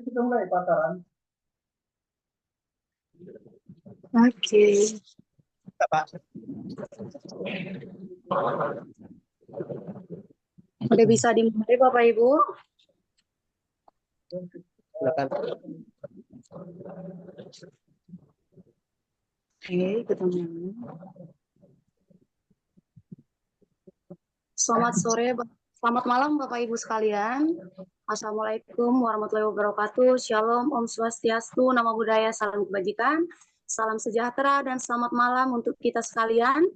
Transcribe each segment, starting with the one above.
kita mulai pacaran. Oke. Pak. Udah bisa dimulai Bapak Ibu? Silakan. Oke, kita mulai. Selamat malam Bapak Ibu sekalian. Assalamualaikum warahmatullahi wabarakatuh. Shalom, Om Swastiastu, Namo Buddhaya, salam kebajikan, salam sejahtera, dan selamat malam untuk kita sekalian.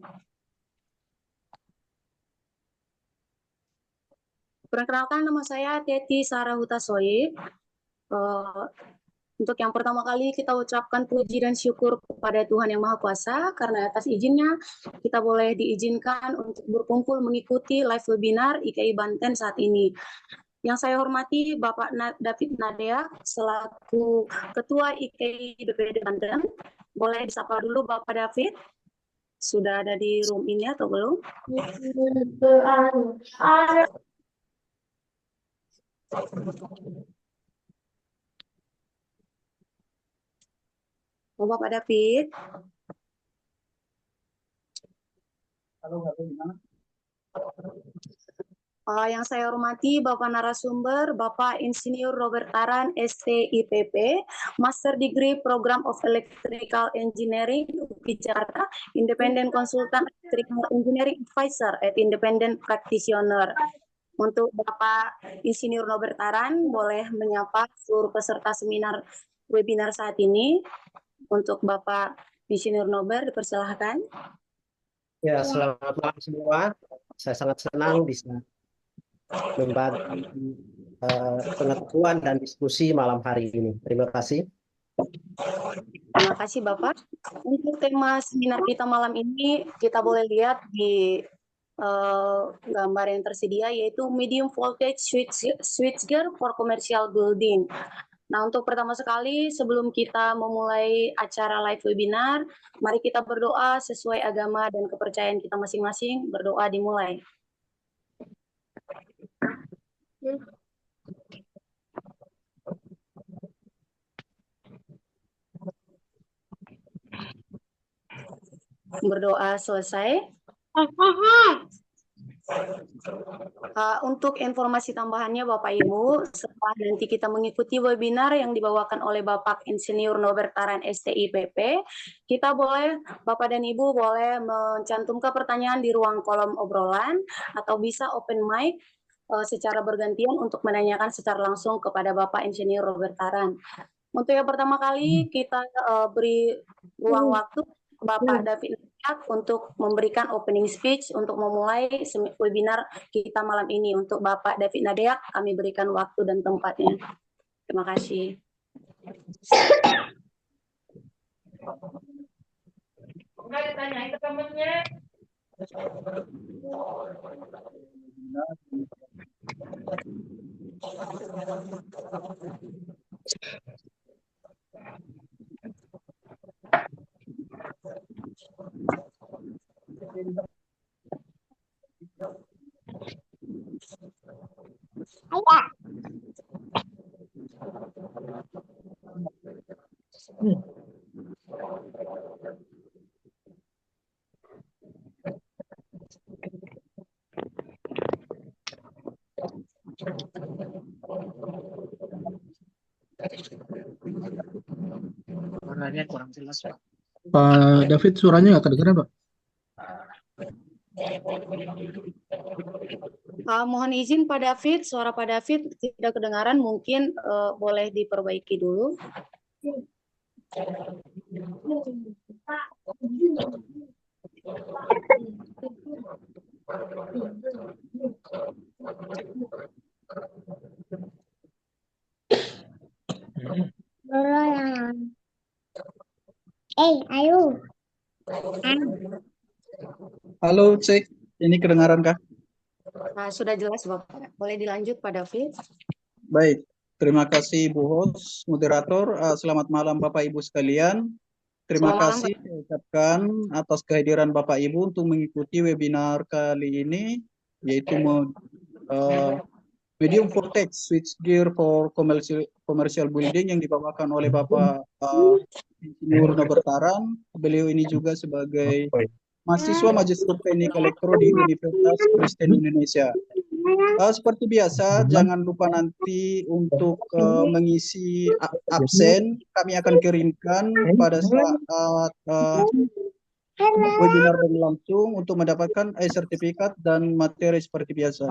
Perkenalkan, nama saya Teti Sarah Huta Soe. Untuk yang pertama kali kita ucapkan puji dan syukur kepada Tuhan Yang Maha Kuasa karena atas izinnya kita boleh diizinkan untuk berkumpul mengikuti live webinar IKI Banten saat ini. Yang saya hormati Bapak David Nadea selaku Ketua IKI BPD Banten. Boleh disapa dulu Bapak David? Sudah ada di room ini atau belum? Oh, Bapak David. Halo, gimana? Yang saya hormati Bapak narasumber, Bapak Insinyur Robert Taran, STIPP, Master Degree Program of Electrical Engineering, UPI Jakarta, Independent Consultant Electrical Engineering Advisor at Independent Practitioner. Untuk Bapak Insinyur Robert Taran, boleh menyapa seluruh peserta seminar webinar saat ini. Untuk Bapak Insinyur Robert, dipersilahkan. Ya, selamat malam semua. Saya sangat senang bisa membagi pengetahuan dan diskusi malam hari ini. Terima kasih. Terima kasih Bapak. Untuk tema seminar kita malam ini, kita boleh lihat di gambar yang tersedia, yaitu medium voltage switchgear for commercial building. Nah, untuk pertama sekali, sebelum kita memulai acara live webinar, mari kita berdoa sesuai agama dan kepercayaan kita masing-masing. Berdoa dimulai. Berdoa selesai. Untuk informasi tambahannya Bapak Ibu, setelah nanti kita mengikuti webinar yang dibawakan oleh Bapak Insinyur Robert Taran STIPP, kita boleh, Bapak dan Ibu boleh mencantumkan pertanyaan di ruang kolom obrolan atau bisa open mic secara bergantian untuk menanyakan secara langsung kepada Bapak Insinyur Robert Taran. Untuk yang pertama kali kita beri ruang waktu Bapak David untuk memberikan opening speech untuk memulai webinar kita malam ini. Untuk Bapak David Nadeak, kami berikan waktu dan tempatnya. Terima kasih. Nggak ditanyain ke temennya. Suaranya kurang jelas, Pak. Pak David, suaranya nggak kedengeran, Pak? Mohon izin Pak David, suara Pak David tidak kedengaran, mungkin boleh diperbaiki dulu. Ayo. Halo, cek. Ini kedengaran kah? Sudah jelas Bapak. Boleh dilanjut Pak David. Baik. Terima kasih Bu Host, moderator. Selamat malam Bapak Ibu sekalian. Terima Selamat kasih saya ucapkan atas kehadiran Bapak Ibu untuk mengikuti webinar kali ini, yaitu medium voltage switchgear for commercial building yang dibawakan oleh Bapak Insinyur Nobertaran. Beliau ini juga sebagai mahasiswa Magister Teknik Elektro di Universitas Kristen Indonesia. Seperti biasa, jangan lupa nanti untuk mengisi absen. Kami akan kirimkan pada saat webinar berlangsung untuk mendapatkan sertifikat dan materi seperti biasa.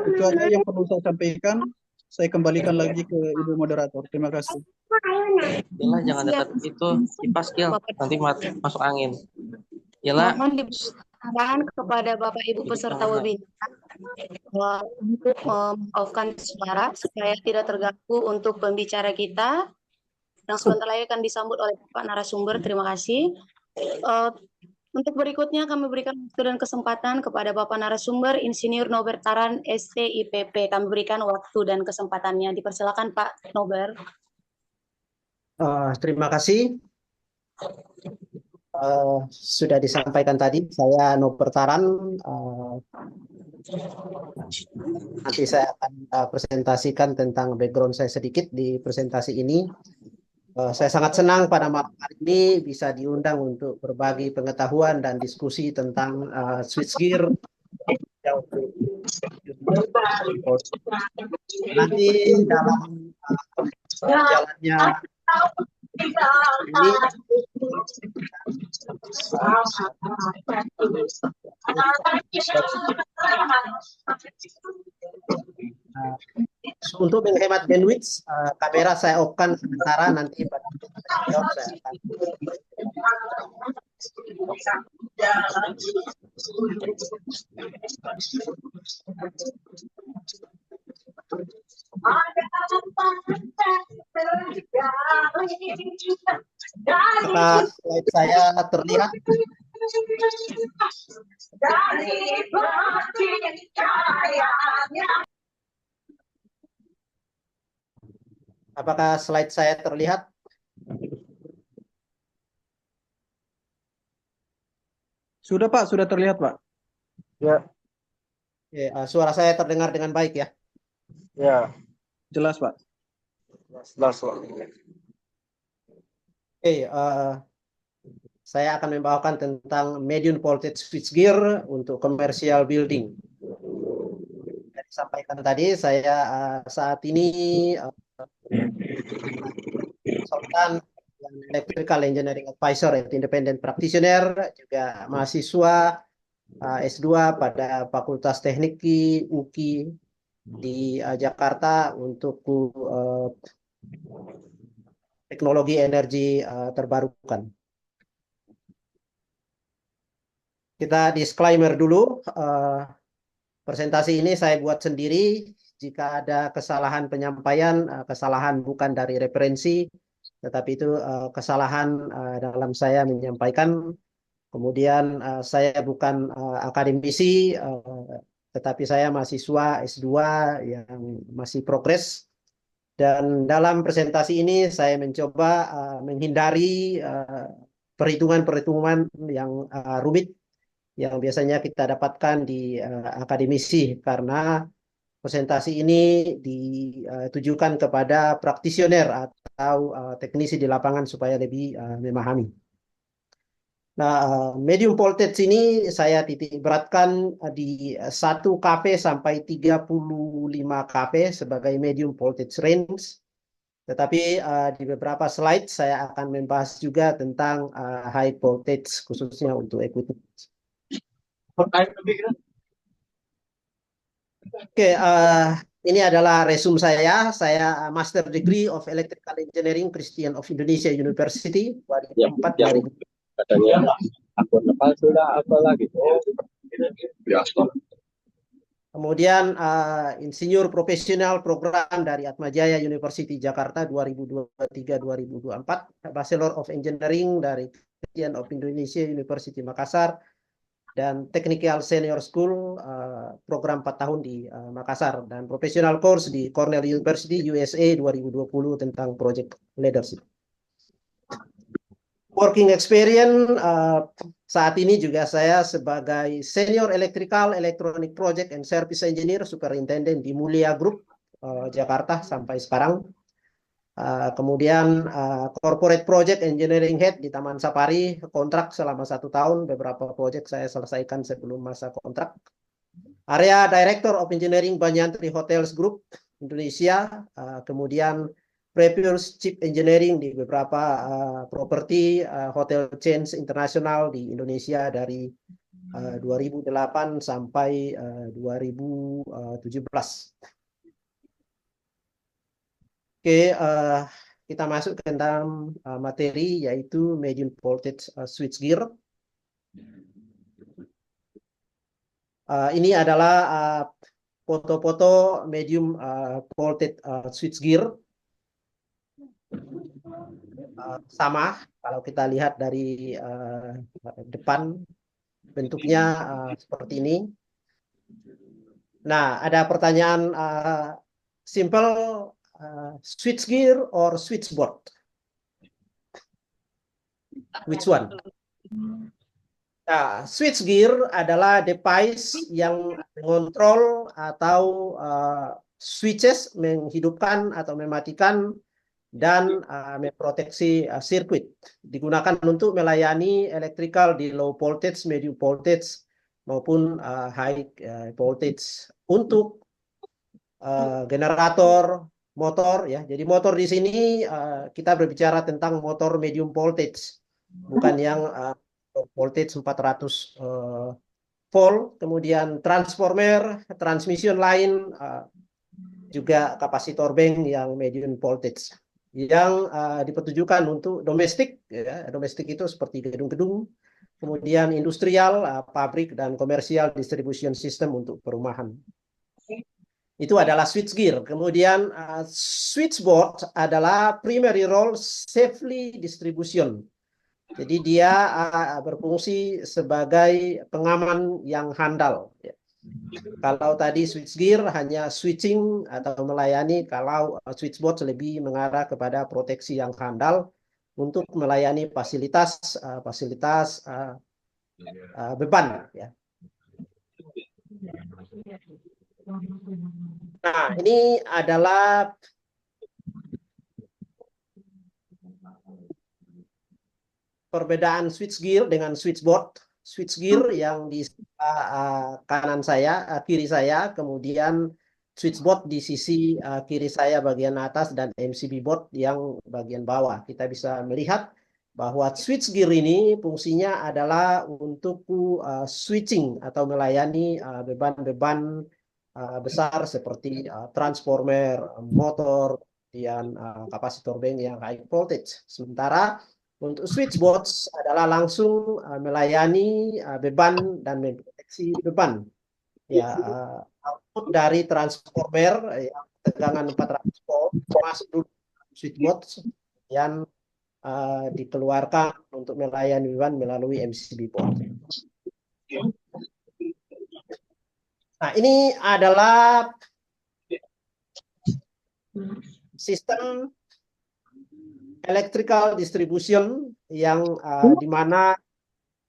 Itu aja yang perlu saya sampaikan. Saya kembalikan lagi ke Ibu Moderator. Terima kasih. Yalah, jangan dekat itu kipas Gil, nanti masuk angin. Yalah. Mohon dipersilakan kepada Bapak Ibu peserta webinar untuk off-kan suara supaya tidak terganggu untuk pembicara kita. Yang sebentar lagi akan disambut oleh Bapak narasumber. Terima kasih. Untuk berikutnya kami berikan waktu dan kesempatan kepada Bapak narasumber Insinyur Nobertaran STIPP. Kami berikan waktu dan kesempatannya. Dipersilakan Pak Nober. Terima kasih. Sudah disampaikan tadi, saya Nobertaran. Nanti saya akan presentasikan tentang background saya sedikit di presentasi ini. Saya sangat senang pada malam hari ini bisa diundang untuk berbagi pengetahuan dan diskusi tentang switchgear. Nanti dalam jalannya ini untuk menghemat bandwidth, kamera saya off-kan sementara, nanti pada jawab saya akan. Apakah slide saya terlihat? Apakah slide saya terlihat? Sudah Pak, sudah terlihat Pak. Ya. Suara saya terdengar dengan baik ya? Ya, Jelas Pak. jelas Pak. Saya akan membawakan tentang medium voltage switchgear untuk commercial building. Yang disampaikan tadi, saya saat ini konsultan Electrical Engineering Advisor at Independent Practitioner, juga mahasiswa S2 pada Fakultas Teknik UKI di Jakarta untuk teknologi energi terbarukan. Kita disclaimer dulu, presentasi ini saya buat sendiri. Jika ada kesalahan penyampaian, kesalahan bukan dari referensi, tetapi itu kesalahan dalam saya menyampaikan. Kemudian saya bukan akademisi, tetapi saya mahasiswa S2 yang masih progres. Dan dalam presentasi ini saya mencoba menghindari perhitungan-perhitungan yang rumit yang biasanya kita dapatkan di akademisi, karena presentasi ini ditujukan kepada praktisioner atau teknisi di lapangan supaya lebih memahami. Nah, medium voltage ini saya titik beratkan di 1 kV sampai 35 kV sebagai medium voltage range. Tetapi di beberapa slide saya akan membahas juga tentang high voltage, khususnya untuk equipment. Oke, ini adalah resume saya. Saya Master Degree of Electrical Engineering Christian of Indonesia University 2004. Katanya akun apa sudah apa lagi? Kemudian insinyur profesional program dari Atmajaya University Jakarta 2023-2024, Bachelor of Engineering dari Christian of Indonesia University Makassar, dan Technical Senior School program 4 tahun di Makassar, dan professional course di Cornell University USA 2020 tentang project leadership. working experience saat ini juga saya sebagai Senior Electrical Electronic Project and Service Engineer Superintendent di Mulia Group Jakarta sampai sekarang. Kemudian Corporate Project Engineering Head di Taman Safari, kontrak selama 1 tahun, beberapa proyek saya selesaikan sebelum masa kontrak. Area Director of Engineering Banyantri Hotels Group Indonesia, kemudian Previous Chief Engineering di beberapa properti hotel chains internasional di Indonesia dari 2008 sampai 2017. Oke, kita masuk ke dalam materi yaitu medium voltage switchgear. Ini adalah foto-foto medium voltage switchgear. Sama kalau kita lihat dari depan bentuknya seperti ini. Nah, ada pertanyaan simple. Switchgear or switchboard? Which one? Nah, switchgear adalah device yang mengontrol atau switches menghidupkan atau mematikan dan memproteksi sirkuit. Digunakan untuk melayani electrical di low voltage, medium voltage maupun high voltage untuk generator, motor ya. Jadi motor di sini kita berbicara tentang motor medium voltage, bukan yang voltage 400 volt. Kemudian transformer, transmission line, juga kapasitor bank yang medium voltage yang dipertujukan untuk domestik ya. Domestik itu seperti gedung-gedung, kemudian industrial, pabrik dan komersial distribution system untuk perumahan. Itu adalah switchgear. Kemudian switchboard adalah primary role safely distribution. Jadi dia berfungsi sebagai pengaman yang handal. Kalau tadi switchgear hanya switching atau melayani, kalau switchboard lebih mengarah kepada proteksi yang handal untuk melayani fasilitas beban. Ya. Nah, ini adalah perbedaan switchgear dengan switchboard. Switchgear yang di kanan saya, kiri saya, kemudian switchboard di sisi kiri saya bagian atas dan MCB board yang bagian bawah. Kita bisa melihat bahwa switchgear ini fungsinya adalah untuk switching atau melayani beban-beban besar seperti transformer, motor, dan kapasitor bank yang high voltage. Sementara untuk switchboard adalah langsung melayani beban dan memproteksi beban. Ya, output dari transformer yang tegangan 400 volt masuk dulu switchboard yang dikeluarkan untuk melayani beban melalui MCB board. Nah, ini adalah sistem electrical distribution yang di mana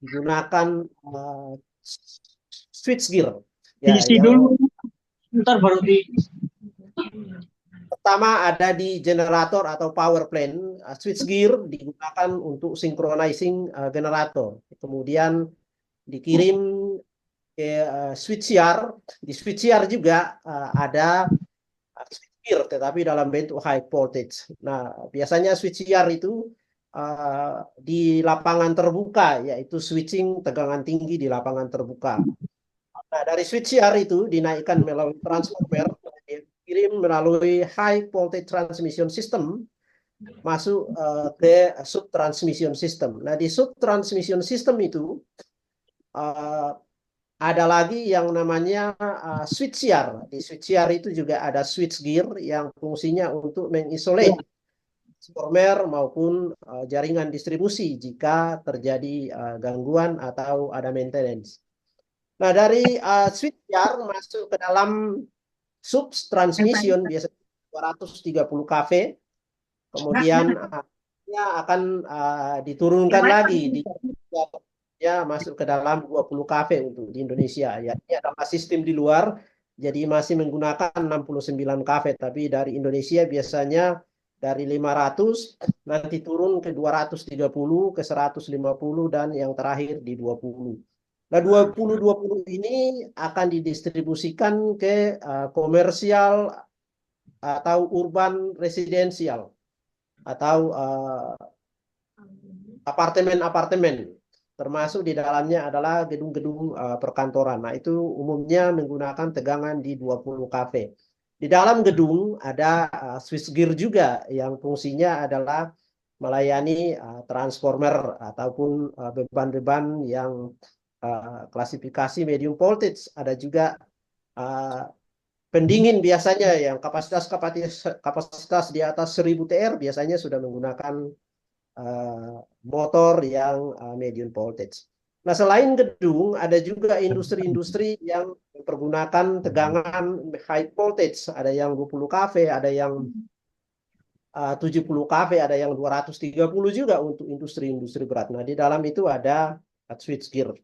digunakan switchgear. Ya, Isi dulu, ntar baru di. Pertama ada di generator atau power plant. Switchgear digunakan untuk synchronizing generator. Kemudian dikirim ke switchyard. Di switchyard juga ada switchgear tetapi dalam bentuk high voltage. Nah, biasanya switchyard itu di lapangan terbuka, yaitu switching tegangan tinggi di lapangan terbuka. Nah, dari switchyard itu dinaikkan melalui transformer, dikirim melalui high voltage transmission system masuk ke sub transmission system. Nah, di sub transmission system itu ada lagi yang namanya switchyard. Di switchyard itu juga ada switchgear yang fungsinya untuk mengisolate transformer maupun jaringan distribusi jika terjadi gangguan atau ada maintenance. Nah, dari switchyard masuk ke dalam sub transmission biasanya 230 kV. Kemudian akan diturunkan lagi ya masuk ke dalam 20 kafe untuk di Indonesia ya. Ini adalah sistem di luar, jadi masih menggunakan 69 kafe, tapi dari Indonesia biasanya dari 500 nanti turun ke 230, ke 150, dan yang terakhir di 20. Nah, 20 ini akan didistribusikan ke komersial atau urban residensial atau apartemen-apartemen, termasuk di dalamnya adalah gedung-gedung perkantoran. Nah, itu umumnya menggunakan tegangan di 20 kafe. Di dalam gedung ada switchgear juga yang fungsinya adalah melayani transformer ataupun beban-beban yang klasifikasi medium voltage. Ada juga pendingin biasanya yang kapasitas di atas 1000 TR biasanya sudah menggunakan motor yang medium voltage. Nah, selain gedung, ada juga industri-industri yang mempergunakan tegangan high voltage. Ada yang 20 kV, ada yang 70 kV, ada yang 230 juga untuk industri-industri berat. Nah, di dalam itu ada switchgear.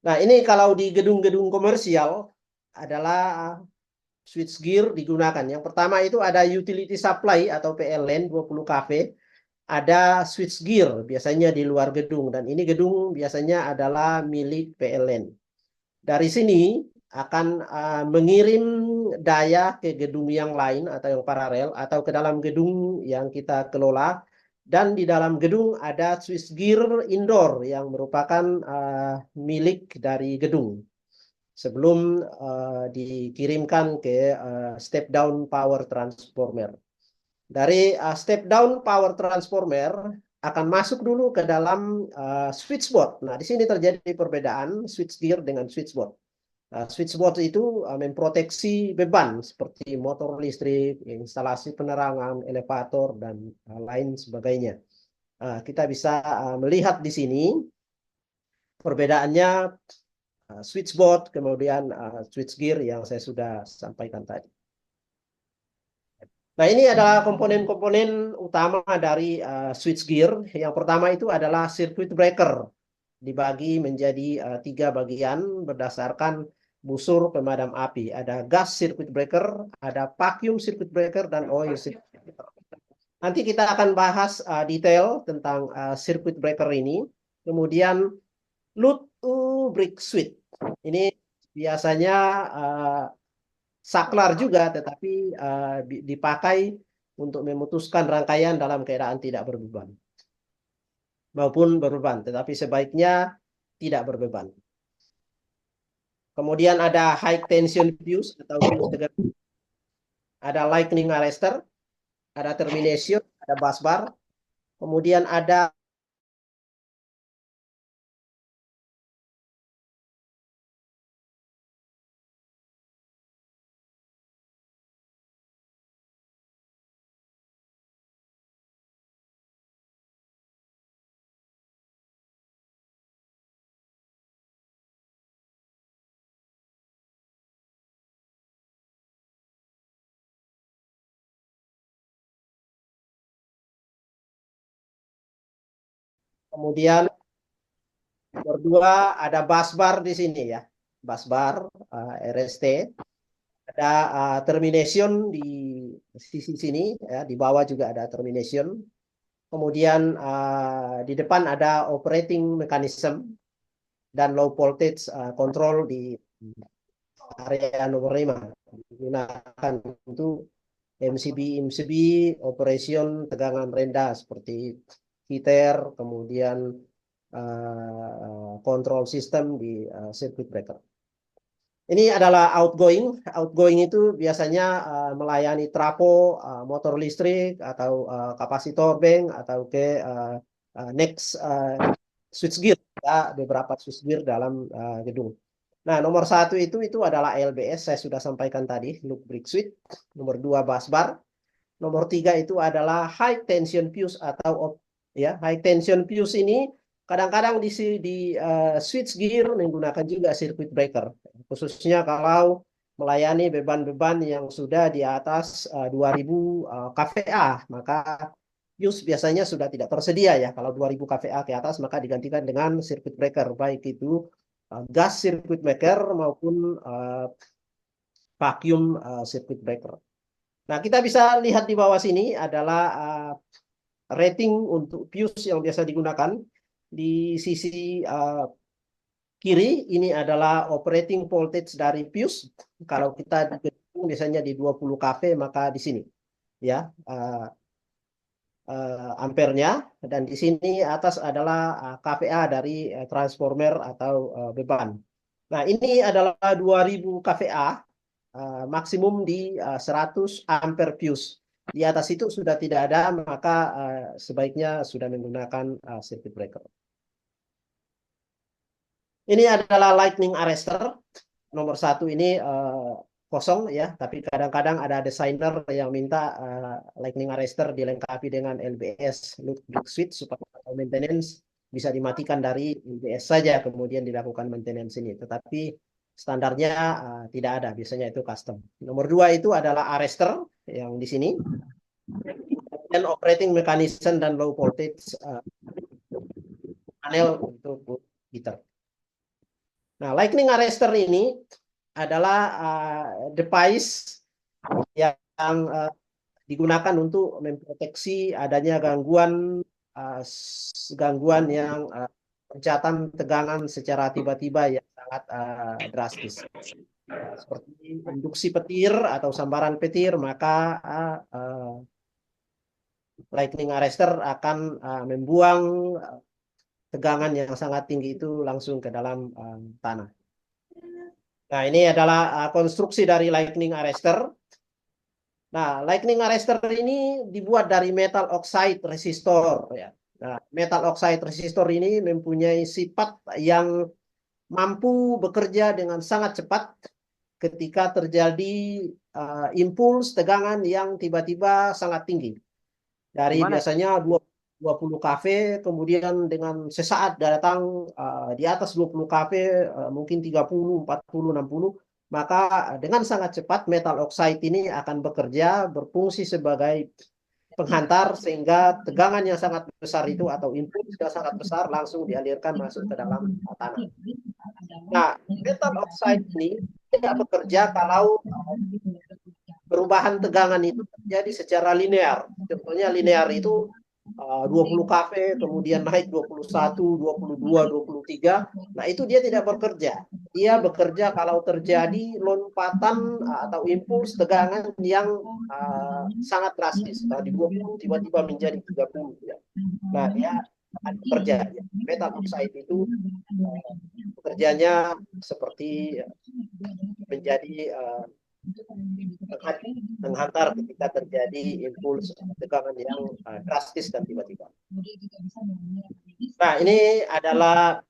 Nah, ini kalau di gedung-gedung komersial adalah switchgear digunakan. Yang pertama itu ada utility supply atau PLN 20 kV. Ada switchgear biasanya di luar gedung, dan ini gedung biasanya adalah milik PLN. Dari sini akan mengirim daya ke gedung yang lain atau yang paralel atau ke dalam gedung yang kita kelola, dan di dalam gedung ada switchgear indoor yang merupakan milik dari gedung sebelum dikirimkan ke step down power transformer. Dari step down power transformer akan masuk dulu ke dalam switchboard. Nah, di sini terjadi perbedaan switchgear dengan switchboard. Switchboard itu memproteksi beban seperti motor listrik, instalasi penerangan, elevator, dan lain sebagainya. Kita bisa melihat di sini perbedaannya switchboard, kemudian switchgear yang saya sudah sampaikan tadi. Nah, ini adalah komponen-komponen utama dari switchgear. Yang pertama itu adalah circuit breaker. Dibagi menjadi 3 bagian berdasarkan busur pemadam api. Ada gas circuit breaker, ada vacuum circuit breaker, dan oil circuit breaker. Nanti kita akan bahas detail tentang circuit breaker ini. Kemudian load break switch. Ini biasanya saklar juga, tetapi dipakai untuk memutuskan rangkaian dalam keadaan tidak berbeban maupun berbeban, tetapi sebaiknya tidak berbeban. Kemudian ada high tension fuse atau fuse tegangan, ada lightning arrestor, ada termination, ada bus bar, kemudian ada kemudian nomor 2 ada bus bar di sini ya, bus bar RST. Ada termination di sisi sini ya, di bawah juga ada termination. Kemudian di depan ada operating mechanism dan low voltage control di area nomor 5. Digunakan untuk MCB operation tegangan rendah seperti heater, kemudian control system di circuit breaker. Ini adalah outgoing. Outgoing itu biasanya melayani trafo, motor listrik, atau kapasitor bank, atau ke next switchgear. Ya, beberapa switchgear dalam gedung. Nah, nomor 1 itu adalah LBS, saya sudah sampaikan tadi, loop break switch. Nomor 2 bus bar. Nomor 3 itu adalah high tension fuse atau ya, high tension fuse ini kadang-kadang di switchgear menggunakan juga circuit breaker, khususnya kalau melayani beban-beban yang sudah di atas 2000 kVA, maka fuse biasanya sudah tidak tersedia ya. Kalau 2000 kVA ke atas maka digantikan dengan circuit breaker, baik itu gas circuit breaker maupun vacuum circuit breaker. Nah, kita bisa lihat di bawah sini adalah rating untuk fuse yang biasa digunakan. Di sisi kiri ini adalah operating voltage dari fuse. Kalau kita di gedung biasanya di 20 kV, maka di sini ya ampernya, dan di sini atas adalah kVA dari transformer atau beban. Nah, ini adalah 2000 kVA maksimum di 100 ampere fuse. Di atas itu sudah tidak ada, maka sebaiknya sudah menggunakan circuit breaker. Ini adalah lightning arrestor. Nomor 1 ini kosong ya, tapi kadang-kadang ada desainer yang minta lightning arrestor dilengkapi dengan LBS loop switch supaya maintenance bisa dimatikan dari LBS saja, kemudian dilakukan maintenance ini. Tetapi standarnya tidak ada, biasanya itu custom. Nomor 2 itu adalah arrestor yang di sini. Dan operating mechanism dan low voltage panel untuk heater. Nah, lightning arrestor ini adalah device yang digunakan untuk memproteksi adanya gangguan yang pencatan tegangan secara tiba-tiba yang sangat drastis. Seperti induksi petir atau sambaran petir, maka lightning arrestor akan membuang tegangan yang sangat tinggi itu langsung ke dalam tanah. Nah, ini adalah konstruksi dari lightning arrestor. Nah, lightning arrestor ini dibuat dari metal oxide resistor ya. Nah, metal oxide resistor ini mempunyai sifat yang mampu bekerja dengan sangat cepat ketika terjadi impuls tegangan yang tiba-tiba sangat tinggi. Dari biasanya 20 kV, kemudian dengan sesaat datang di atas 20 kV, mungkin 30, 40, 60, maka dengan sangat cepat metal oxide ini akan bekerja, berfungsi sebagai penghantar sehingga tegangan yang sangat besar itu atau impuls yang sangat besar langsung dialirkan masuk ke dalam tanah. Nah, metal oxide ini tidak bekerja kalau perubahan tegangan itu terjadi secara linear. Contohnya linear itu 20 kV, kemudian naik 21, 22, 23. Nah, itu dia tidak bekerja. Dia bekerja kalau terjadi lompatan atau impuls tegangan yang sangat drastis. Di 20 tiba-tiba menjadi 30. Ya. Nah, dia akan bekerja. Ya. Metal oxide itu bekerjanya seperti menjadi menghantar ketika terjadi impuls tegangan yang drastis dan tiba-tiba. Nah, ini adalah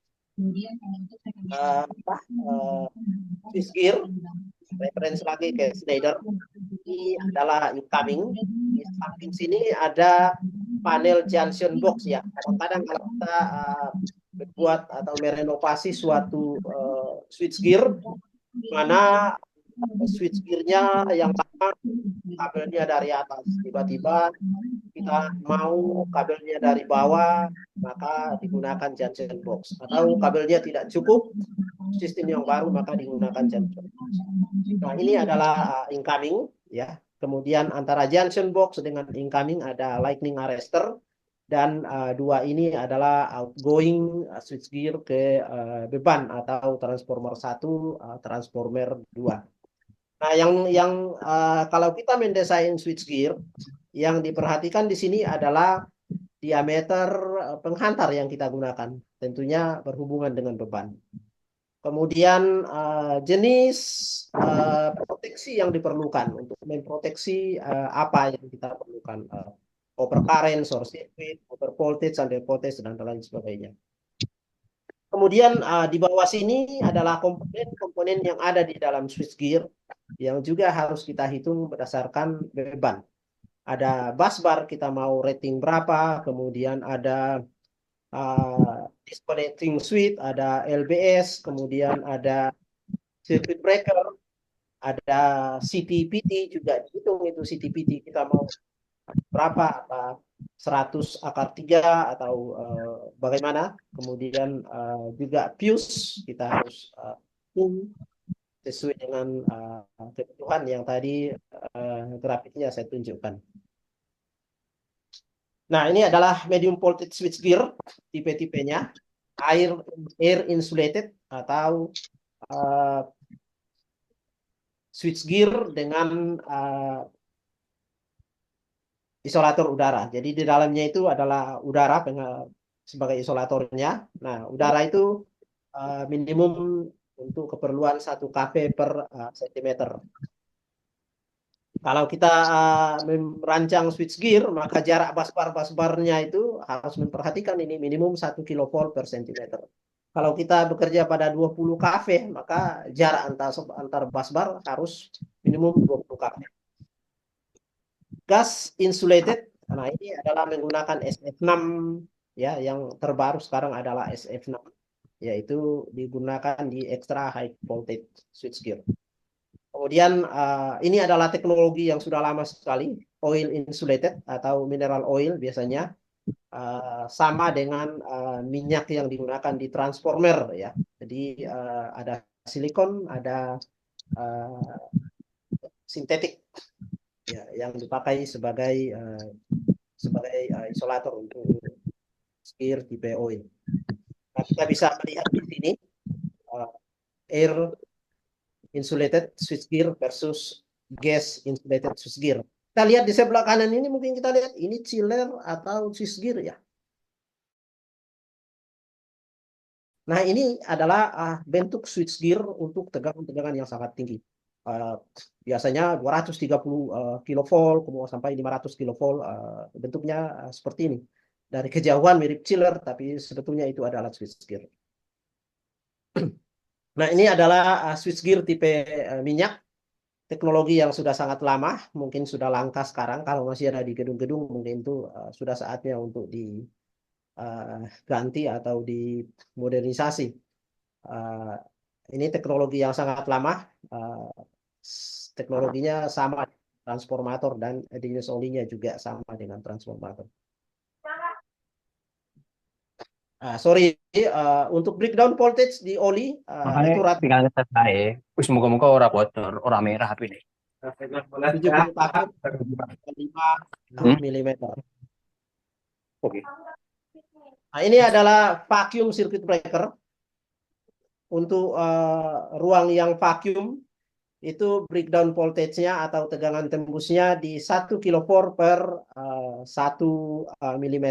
switchgear, referensi lagi ke Schneider. Ini adalah incoming. Di samping sini ada panel junction box ya. Kadang-kadang kalau kita membuat atau merenovasi suatu switchgear, mana switchgear-nya yang lama kabelnya dari atas, tiba-tiba kita mau kabelnya dari bawah, maka digunakan junction box. Atau kabelnya tidak cukup, sistem yang baru, maka digunakan junction box. Nah, ini adalah incoming ya. Kemudian antara junction box dengan incoming ada lightning arrestor, dan dua ini adalah outgoing switchgear ke beban atau transformer 1, transformer 2. Nah, yang kalau kita mendesain switchgear, yang diperhatikan di sini adalah diameter penghantar yang kita gunakan, tentunya berhubungan dengan beban. Kemudian jenis proteksi yang diperlukan untuk memproteksi apa yang kita perlukan, overcurrent, short circuit, over voltage, under voltage, dan lain sebagainya. Kemudian di bawah sini adalah komponen-komponen yang ada di dalam switchgear yang juga harus kita hitung berdasarkan beban. Ada busbar, kita mau rating berapa, kemudian ada disconnecting switch, ada LBS, kemudian ada circuit breaker, Ada CTPT juga dihitung itu CTPT kita mau berapa, apa 100 akar 3 atau bagaimana. Kemudian juga fuse kita harus sesuai dengan kebutuhan yang tadi grafiknya saya tunjukkan. Nah, ini adalah medium voltage switchgear tipe-tipenya, air insulated atau switchgear dengan isolator udara. Jadi di dalamnya itu adalah udara sebagai isolatornya. Nah, udara itu minimum untuk keperluan 1 kV per sentimeter. Kalau kita merancang switchgear, maka jarak busbar-busbarnya itu harus memperhatikan ini minimum 1 kilovolt per sentimeter. Kalau kita bekerja pada 20 kV, maka jarak antar busbar harus minimum 20 kV. Gas insulated, nah ini adalah menggunakan SF6 ya, yang terbaru sekarang adalah SF6, yaitu digunakan di extra high voltage switchgear. Kemudian ini adalah teknologi yang sudah lama sekali, oil insulated atau mineral oil biasanya sama dengan minyak yang digunakan di transformer ya. Jadi ada silikon, ada sintetik ya, yang dipakai sebagai isolator untuk switchgear tipe oil. Nah, kita bisa melihat di sini air insulated switchgear versus gas insulated switchgear. Kita lihat di sebelah kanan ini, mungkin kita lihat ini chiller atau switchgear ya. Nah, ini adalah bentuk switchgear untuk tegangan-tegangan yang sangat tinggi. Biasanya 230 kilovolt kemudian sampai 500 kilovolt, bentuknya seperti ini. Dari kejauhan mirip chiller, tapi sebetulnya itu adalah switchgear. Nah, ini adalah switchgear tipe minyak. Teknologi yang sudah sangat lama, mungkin sudah langka sekarang. Kalau masih ada di gedung-gedung, mungkin itu sudah saatnya untuk diganti atau dimodernisasi. Ini teknologi yang sangat lama. Teknologinya sama transformator dan jenis olinya juga sama dengan transformator. Sorry, untuk breakdown voltage di oli itu Makanya tinggal ngetes aja. Wis moga-moga ora bocor, ora merah HP ini. 70 paket 5 mm. Oke. Nah, ini adalah vacuum circuit breaker. Untuk ruang yang vacuum itu breakdown voltage-nya atau tegangan tembusnya di 1 kilovolt per 1 mm.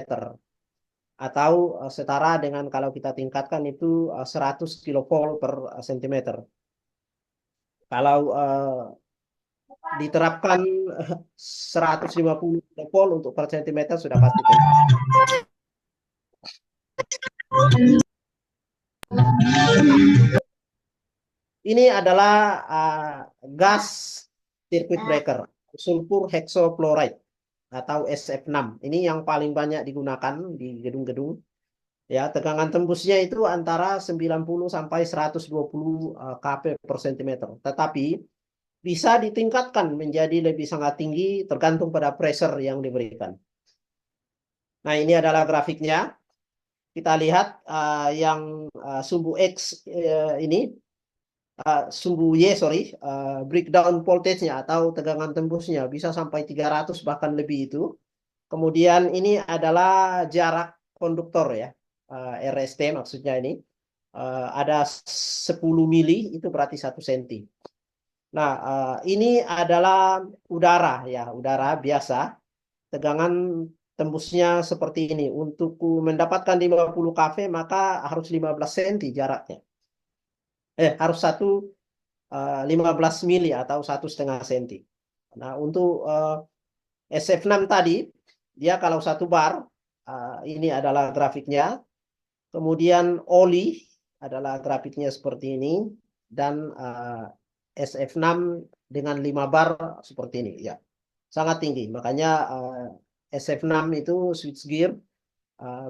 Atau setara dengan kalau kita tingkatkan itu 100 kilovolt per sentimeter. Kalau diterapkan 150 kilovolt untuk per sentimeter sudah pasti. Ini adalah gas circuit breaker, sulfur hexafluoride atau SF6. Ini yang paling banyak digunakan di gedung-gedung. Ya, tegangan tembusnya itu antara 90 sampai 120 kV per sentimeter. Tetapi bisa ditingkatkan menjadi lebih sangat tinggi tergantung pada pressure yang diberikan. Nah, ini adalah grafiknya. Kita lihat yang sumbu X ini, sumbu Y, breakdown voltage-nya atau tegangan tembusnya bisa sampai 300 bahkan lebih itu. Kemudian ini adalah jarak konduktor ya, RST maksudnya ini. Ada 10 mili, itu berarti 1 cm. Nah, ini adalah udara ya, udara biasa. Tegangan tembusnya seperti ini. Untuk mendapatkan 50 kV maka harus 15 cm jaraknya. Harus 15 mili atau 1,5 cm. Nah, untuk SF6 tadi, dia kalau 1 bar, ini adalah grafiknya. Kemudian oli adalah grafiknya seperti ini. Dan SF6 dengan 5 bar seperti ini. Ya, sangat tinggi. Makanya SF6 itu switchgear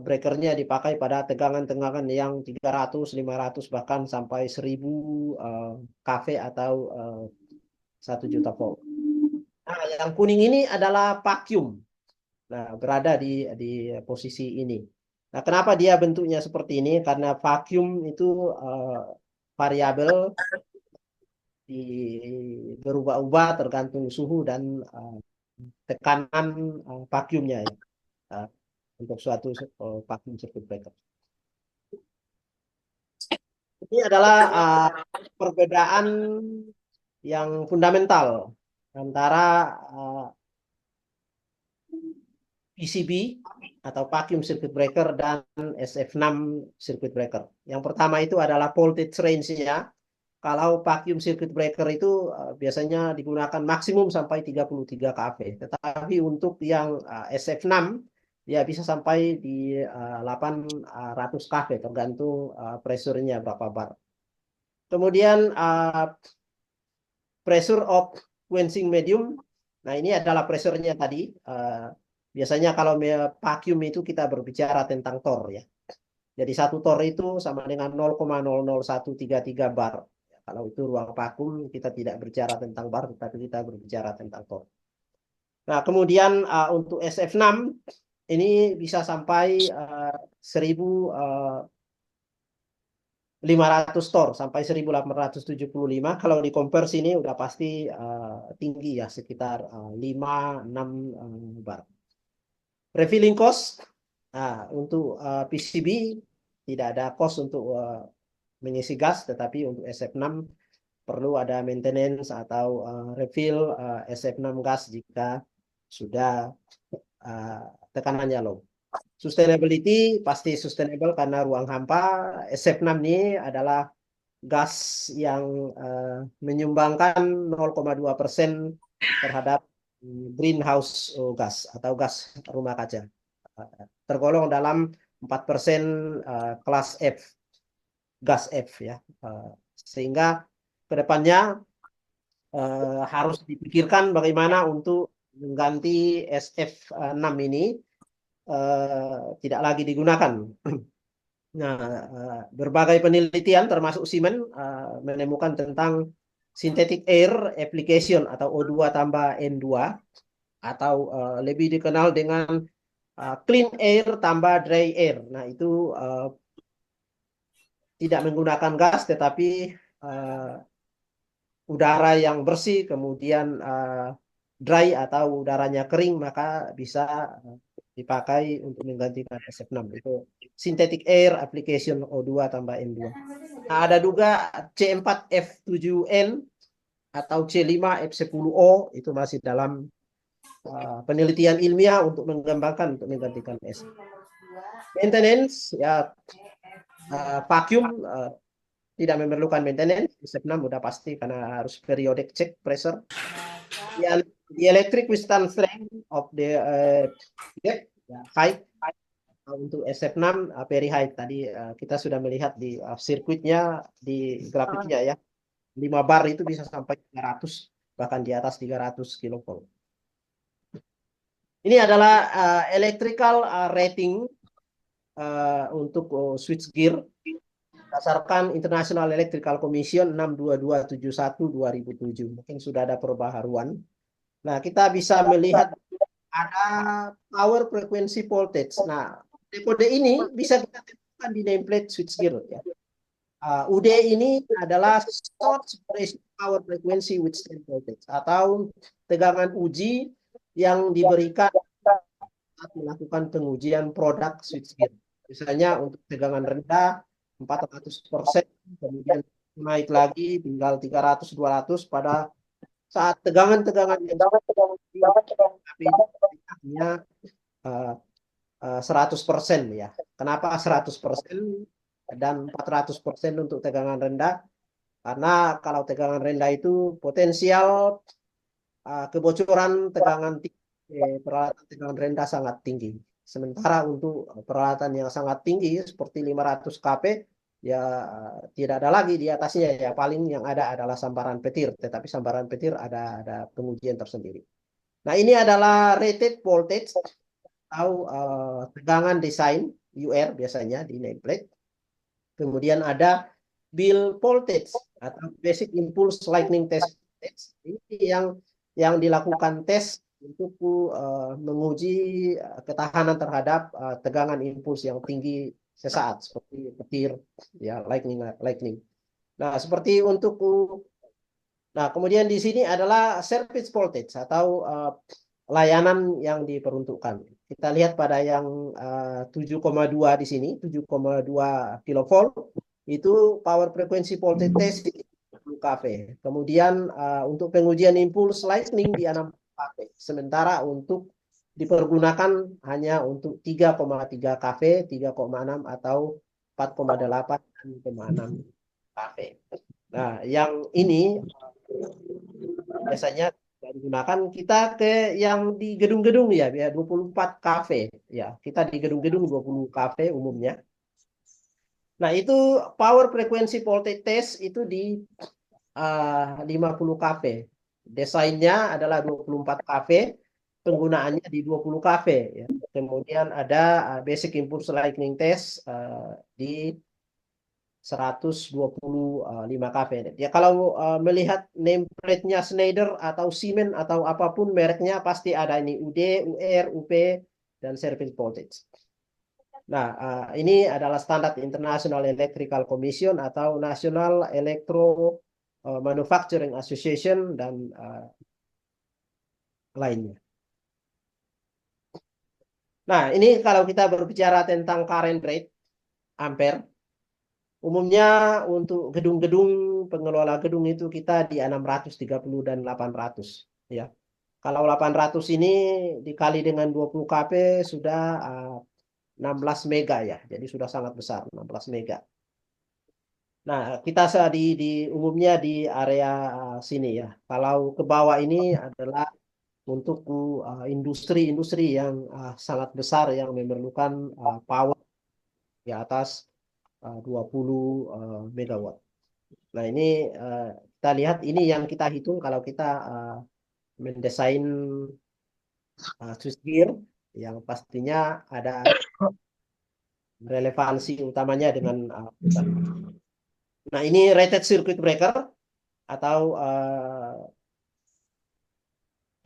breakernya dipakai pada tegangan-tegangan yang 300, 500 bahkan sampai 1000 kV atau 1 juta volt. Nah, yang kuning ini adalah vacuum. Nah, berada di posisi ini. Nah, kenapa dia bentuknya seperti ini? Karena vacuum itu variabel berubah-ubah tergantung suhu dan tekanan vacuumnya ya. Untuk suatu vacuum circuit breaker. Ini adalah perbedaan yang fundamental antara PCB atau vacuum circuit breaker dan SF6 circuit breaker. Yang pertama itu adalah voltage range-nya. Kalau vacuum circuit breaker itu biasanya digunakan maksimum sampai 33 kV. Tetapi untuk yang SF6 ya bisa sampai di 800 kV tergantung pressure-nya berapa bar. Kemudian pressure of quenching medium. Nah, ini adalah pressure-nya tadi. Biasanya kalau vacuum itu kita berbicara tentang torr ya. Jadi 1 torr itu sama dengan 0,00133 bar. Kalau itu ruang vakum, kita tidak berbicara tentang bar, tetapi kita berbicara tentang torr. Nah, kemudian untuk SF6, ini bisa sampai 1.500 torr, sampai 1.875. Kalau di konversi ini udah pasti tinggi ya, sekitar 5-6 bar. Refilling cost, untuk PCB tidak ada cost untuk mengisi gas, tetapi untuk SF6 perlu ada maintenance atau refill SF6 gas jika sudah tekanannya low. Sustainability pasti sustainable karena ruang hampa. SF6 ini adalah gas yang menyumbangkan 0,2% terhadap greenhouse gas atau gas rumah kaca. Tergolong dalam 4% kelas F, gas F ya. Sehingga kedepannya harus dipikirkan bagaimana untuk mengganti SF6 ini tidak lagi digunakan. Nah, berbagai penelitian termasuk Siemens menemukan tentang synthetic air application atau O2 tambah N2 atau lebih dikenal dengan clean air tambah dry air. Nah, itu tidak menggunakan gas tetapi udara yang bersih, kemudian dry atau udaranya kering, maka bisa dipakai untuk menggantikan SF6. Itu synthetic air application O2 tambah N2. Nah, ada juga C4F7N atau C5F10O, itu masih dalam penelitian ilmiah untuk mengembangkan untuk menggantikan S. Maintenance ya, vacuum tidak memerlukan maintenance. SF6 udah pasti karena harus periodic check pressure. The electric withstand strength of the height untuk SF6 very high. Tadi kita sudah melihat di sirkuitnya, di grafiknya ya. 5 bar itu bisa sampai 300, bahkan di atas 300 kilovolt. Ini adalah electrical rating untuk switchgear berdasarkan International Electrical Commission 62271/2007. Mungkin sudah ada perbaharuan. Nah, kita bisa melihat ada power frequency voltage. Nah, kode ini bisa kita temukan di nameplate switchgear ya. UD ini adalah source power frequency withstand voltage atau tegangan uji yang diberikan saat melakukan pengujian produk switchgear. Misalnya untuk tegangan rendah 400%, kemudian naik lagi tinggal 300-200 pada saat tegangan-tegangan yang artinya 100% ya. Kenapa 100% dan 400% untuk tegangan rendah? Karena kalau tegangan rendah itu potensial kebocoran tegangan peralatan tegangan rendah sangat tinggi. Sementara untuk peralatan yang sangat tinggi seperti 500 kV ya tidak ada lagi di atasnya ya, paling yang ada adalah sambaran petir, tetapi sambaran petir ada pengujian tersendiri. Nah, ini adalah rated voltage atau tegangan desain UR biasanya di nameplate. Kemudian ada bill voltage atau basic impulse lightning test Ini yang dilakukan tes untuk menguji ketahanan terhadap tegangan impuls yang tinggi sesaat seperti petir, ya, lightning. Nah, seperti untuk nah, kemudian di sini adalah service voltage atau layanan yang diperuntukkan. Kita lihat pada yang 7,2 di sini, 7,2 kilovolt itu power frequency voltage test di 60 kV. Kemudian untuk pengujian impuls lightning di 60 kV. Sementara untuk dipergunakan hanya untuk 3,3 kV, 3,6 atau 4,8 dan 6 kV. Nah, yang ini biasanya digunakan kita ke yang di gedung-gedung ya 24 kafe ya, kita di gedung-gedung 20 kafe umumnya. Nah, itu power frequency voltage test itu di 50 kafe. Desainnya adalah 24 kafe, penggunaannya di 20 kafe ya. Kemudian ada basic impulse lightning test di 125 kV. Ya, kalau melihat nameplate-nya Schneider atau Siemens atau apapun mereknya pasti ada ini UD, UR, UP dan service voltage. Nah, ini adalah standar International Electrical Commission atau National Electro Manufacturing Association dan lainnya. Nah, ini kalau kita berbicara tentang current rate ampere. Umumnya untuk gedung-gedung, pengelola gedung itu kita di 630 dan 800 ya. Kalau 800 ini dikali dengan 20 kV sudah 16 mega ya. Jadi sudah sangat besar 16 mega. Nah, kita di umumnya di area sini ya. Kalau ke bawah ini adalah untuk industri-industri yang sangat besar yang memerlukan power di atas 20 megawatt. Nah, ini kita lihat ini yang kita hitung kalau kita mendesain switchgear yang pastinya ada relevansi utamanya dengan nah, ini rated circuit breaker atau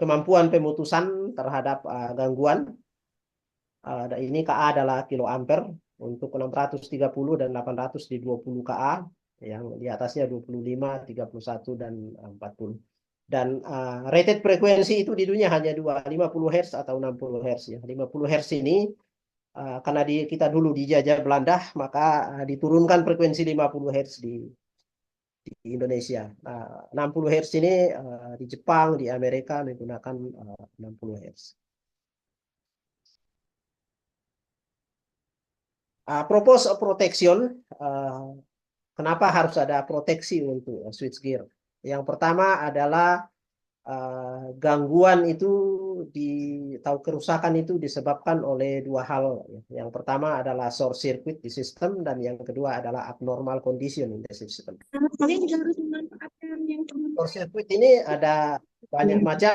kemampuan pemutusan terhadap gangguan. Ini KA adalah kiloampere untuk 630 dan 800 di 20 KA, yang di atasnya 25, 31 dan 40. Dan rated frekuensi itu di dunia hanya dua, 50 Hz atau 60 Hz ya. 50 Hz ini karena kita dulu dijajah Belanda, maka diturunkan frekuensi 50 Hz di Indonesia. 60 Hz ini di Jepang, di Amerika menggunakan 60 Hz. Propose of protection, kenapa harus ada proteksi untuk switchgear? Yang pertama adalah gangguan itu atau kerusakan itu disebabkan oleh dua hal. Yang pertama adalah short circuit di sistem dan yang kedua adalah abnormal condition in the system. Kalian juga harus memanfaatkan yang Short circuit ini ada banyak macam.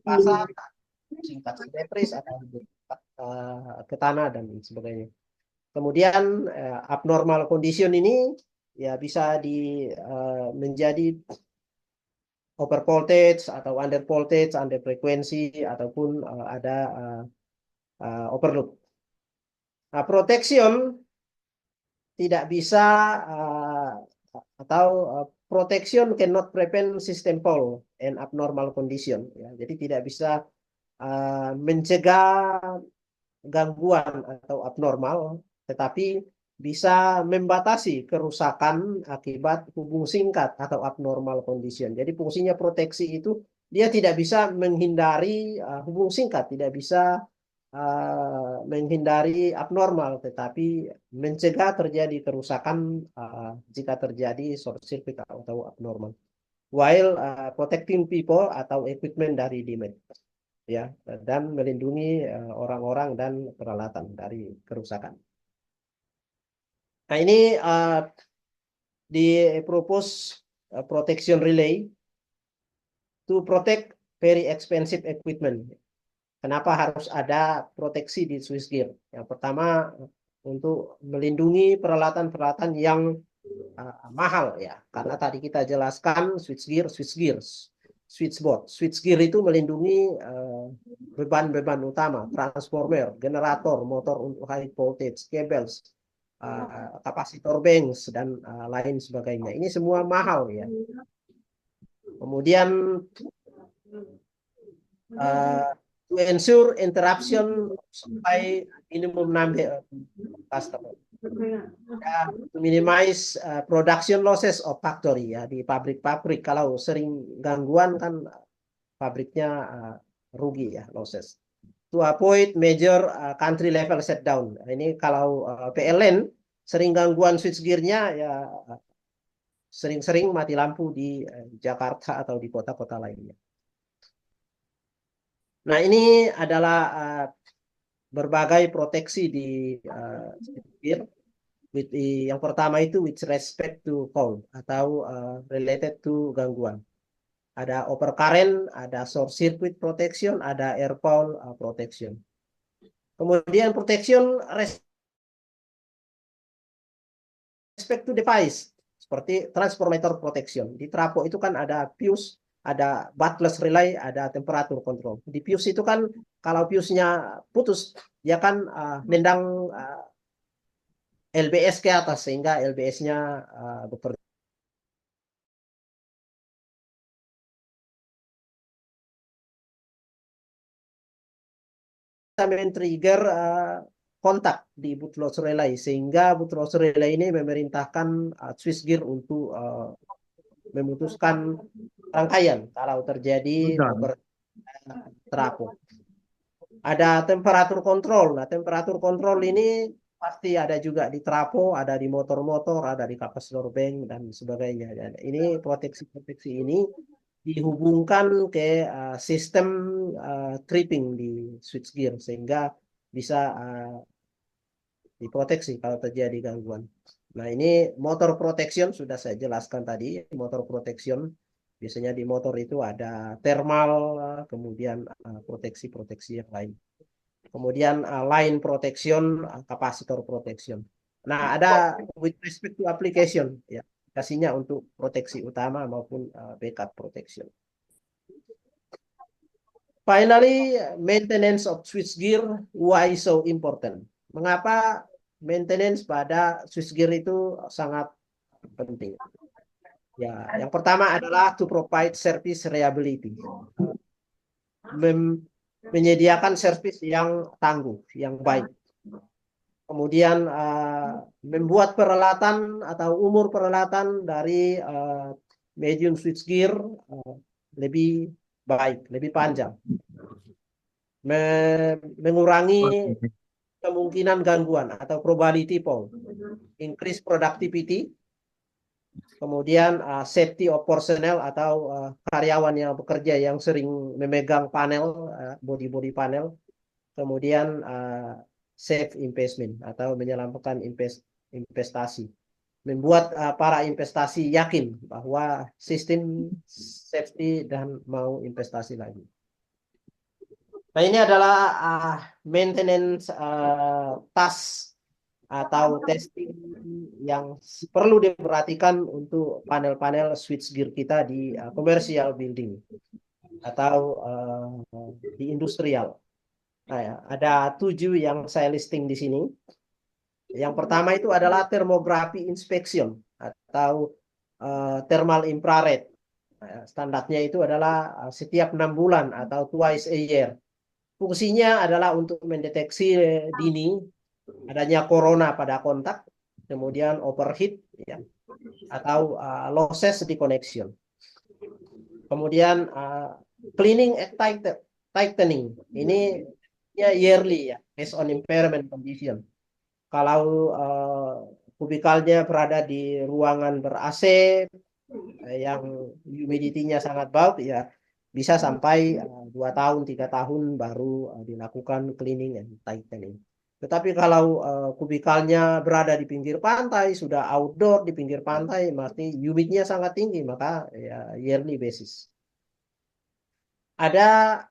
Pasar, singkat simetris atau ke tanah dan sebagainya. Kemudian abnormal condition ini ya bisa menjadi over voltage atau under voltage, under frekuensi ataupun ada overload. Nah, protection tidak bisa atau protection cannot prevent system fault and abnormal condition ya. Jadi tidak bisa mencegah gangguan atau abnormal, tetapi bisa membatasi kerusakan akibat hubung singkat atau abnormal condition. Jadi fungsinya proteksi itu dia tidak bisa menghindari hubung singkat, tidak bisa menghindari abnormal, tetapi mencegah terjadi kerusakan jika terjadi short circuit atau abnormal. While protecting people atau equipment dari damage. Ya, dan melindungi orang-orang dan peralatan dari kerusakan. Nah, ini di propose protection relay to protect very expensive equipment. Kenapa harus ada proteksi di switchgear? Yang pertama untuk melindungi peralatan-peralatan yang mahal ya, karena tadi kita jelaskan switchboard. Switchgear itu melindungi beban-beban utama, transformer, generator, motor untuk high voltage, cables, kapasitor banks dan lain sebagainya. Ini semua mahal ya. Kemudian to ensure interruption sampai minimum 6 customer. Ya, to minimize production losses of factory ya, di pabrik-pabrik kalau sering gangguan kan pabriknya rugi ya, losses. To avoid major country level shutdown. Ini kalau PLN sering gangguan switchgear-nya ya, sering-sering mati lampu di Jakarta atau di kota-kota lainnya. Nah, ini adalah berbagai proteksi di switchgear. Yang pertama itu with respect to fault atau related to gangguan. Ada overcurrent, ada short circuit protection, ada air fault protection. Kemudian protection respect to device seperti transformator protection. Di trafo itu kan ada fuse, ada buttless relay, ada temperatur control. Di fuse itu kan kalau fuse-nya putus, dia kan nendang LBS ke atas sehingga LBS-nya bekerja. Men-trigger kontak di bootload relay sehingga bootload relay ini memerintahkan switchgear untuk memutuskan rangkaian kalau terjadi trafo. Ada temperatur kontrol. Nah, temperatur kontrol ini pasti ada juga di trafo, ada di motor-motor, ada di kapasitor bank dan sebagainya. Dan ini proteksi-proteksi ini dihubungkan ke sistem tripping di switchgear sehingga bisa diproteksi kalau terjadi gangguan. Nah, ini motor protection sudah saya jelaskan tadi. Motor protection biasanya di motor itu ada thermal, kemudian proteksi-proteksi yang lain. Kemudian line protection, kapasitor protection. Nah, ada with respect to application ya. Aplikasinya untuk proteksi utama maupun backup protection. Finally, maintenance of switchgear, why so important? Mengapa maintenance pada switchgear itu sangat penting? Ya, yang pertama adalah to provide service reliability. Menyediakan servis yang tangguh, yang baik. Kemudian membuat peralatan atau umur peralatan dari medium switchgear lebih baik, lebih panjang. Mengurangi kemungkinan gangguan atau probability fault. Increase productivity. Kemudian safety of personnel atau karyawan yang bekerja yang sering memegang panel, body panel. Kemudian safe investment atau menyelamatkan investasi. Membuat para investasi yakin bahwa sistem safety dan mau investasi lagi. Nah, ini adalah maintenance task atau testing yang perlu diperhatikan untuk panel-panel switchgear kita di commercial building atau di industrial. Nah, ya, ada 7 yang saya listing di sini. Yang pertama itu adalah thermography inspection atau thermal infrared. Nah, standarnya itu adalah setiap 6 bulan atau twice a year. Fungsinya adalah untuk mendeteksi dini adanya corona pada kontak, kemudian overheat ya, atau losses di connection. Kemudian cleaning and tightening. Ini ya yearly ya, based on impairment condition. Kalau kubikalnya berada di ruangan ber-AC yang humidity-nya sangat baik ya, bisa sampai 2 tahun, 3 tahun baru dilakukan cleaning and tightening. Tetapi kalau kubikalnya berada di pinggir pantai, sudah outdoor di pinggir pantai, mesti humidnya sangat tinggi, maka ya yearly basis. Ada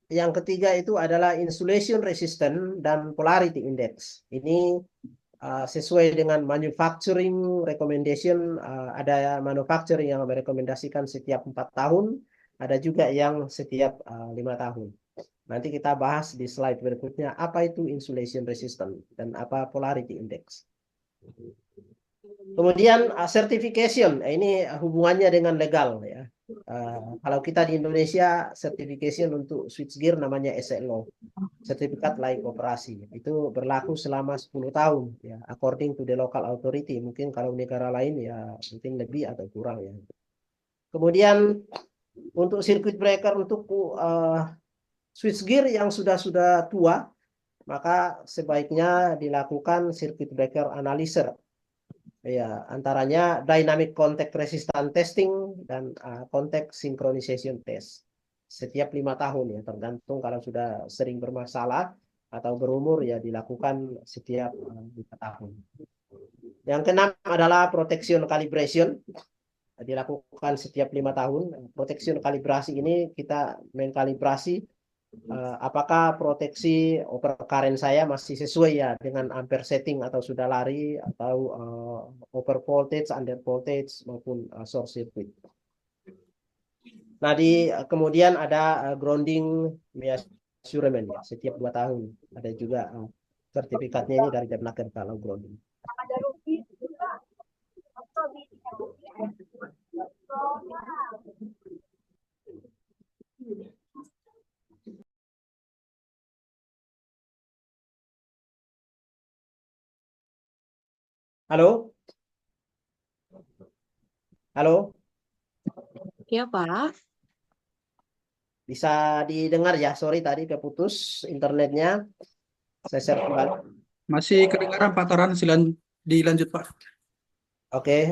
yang ketiga itu adalah insulation resistant dan polarity index. Ini sesuai dengan manufacturing recommendation, ada manufacturing yang merekomendasikan setiap 4 tahun, ada juga yang setiap 5 tahun. Nanti kita bahas di slide berikutnya apa itu insulation resistant dan apa polarity index. Kemudian certification, ini hubungannya dengan legal ya. Kalau kita di Indonesia certification untuk switchgear namanya SLO, sertifikat layak operasi. Itu berlaku selama 10 tahun ya, according to the local authority. Mungkin kalau negara lain ya mungkin lebih atau kurang ya. Kemudian untuk circuit breaker untuk switchgear yang sudah tua, maka sebaiknya dilakukan circuit breaker analyzer. Ya, antaranya dynamic contact resistance testing dan contact synchronization test. Setiap 5 tahun ya, tergantung kalau sudah sering bermasalah atau berumur ya dilakukan setiap 5 tahun. Yang keenam adalah protection calibration, dilakukan setiap 5 tahun. Protection kalibrasi ini kita mengkalibrasi apakah proteksi over current saya masih sesuai ya dengan ampere setting atau sudah lari atau over voltage, under voltage maupun short circuit. Nah, kemudian ada grounding measurement ya, setiap 2 tahun. Ada juga sertifikatnya ini dari Depnaker kalau grounding. Halo? Halo? Ya, Pak. Bisa didengar ya? Sorry tadi keputus internetnya. Saya share kembali. Masih kedengaran Pak Taran, dilanjut Pak. Oke.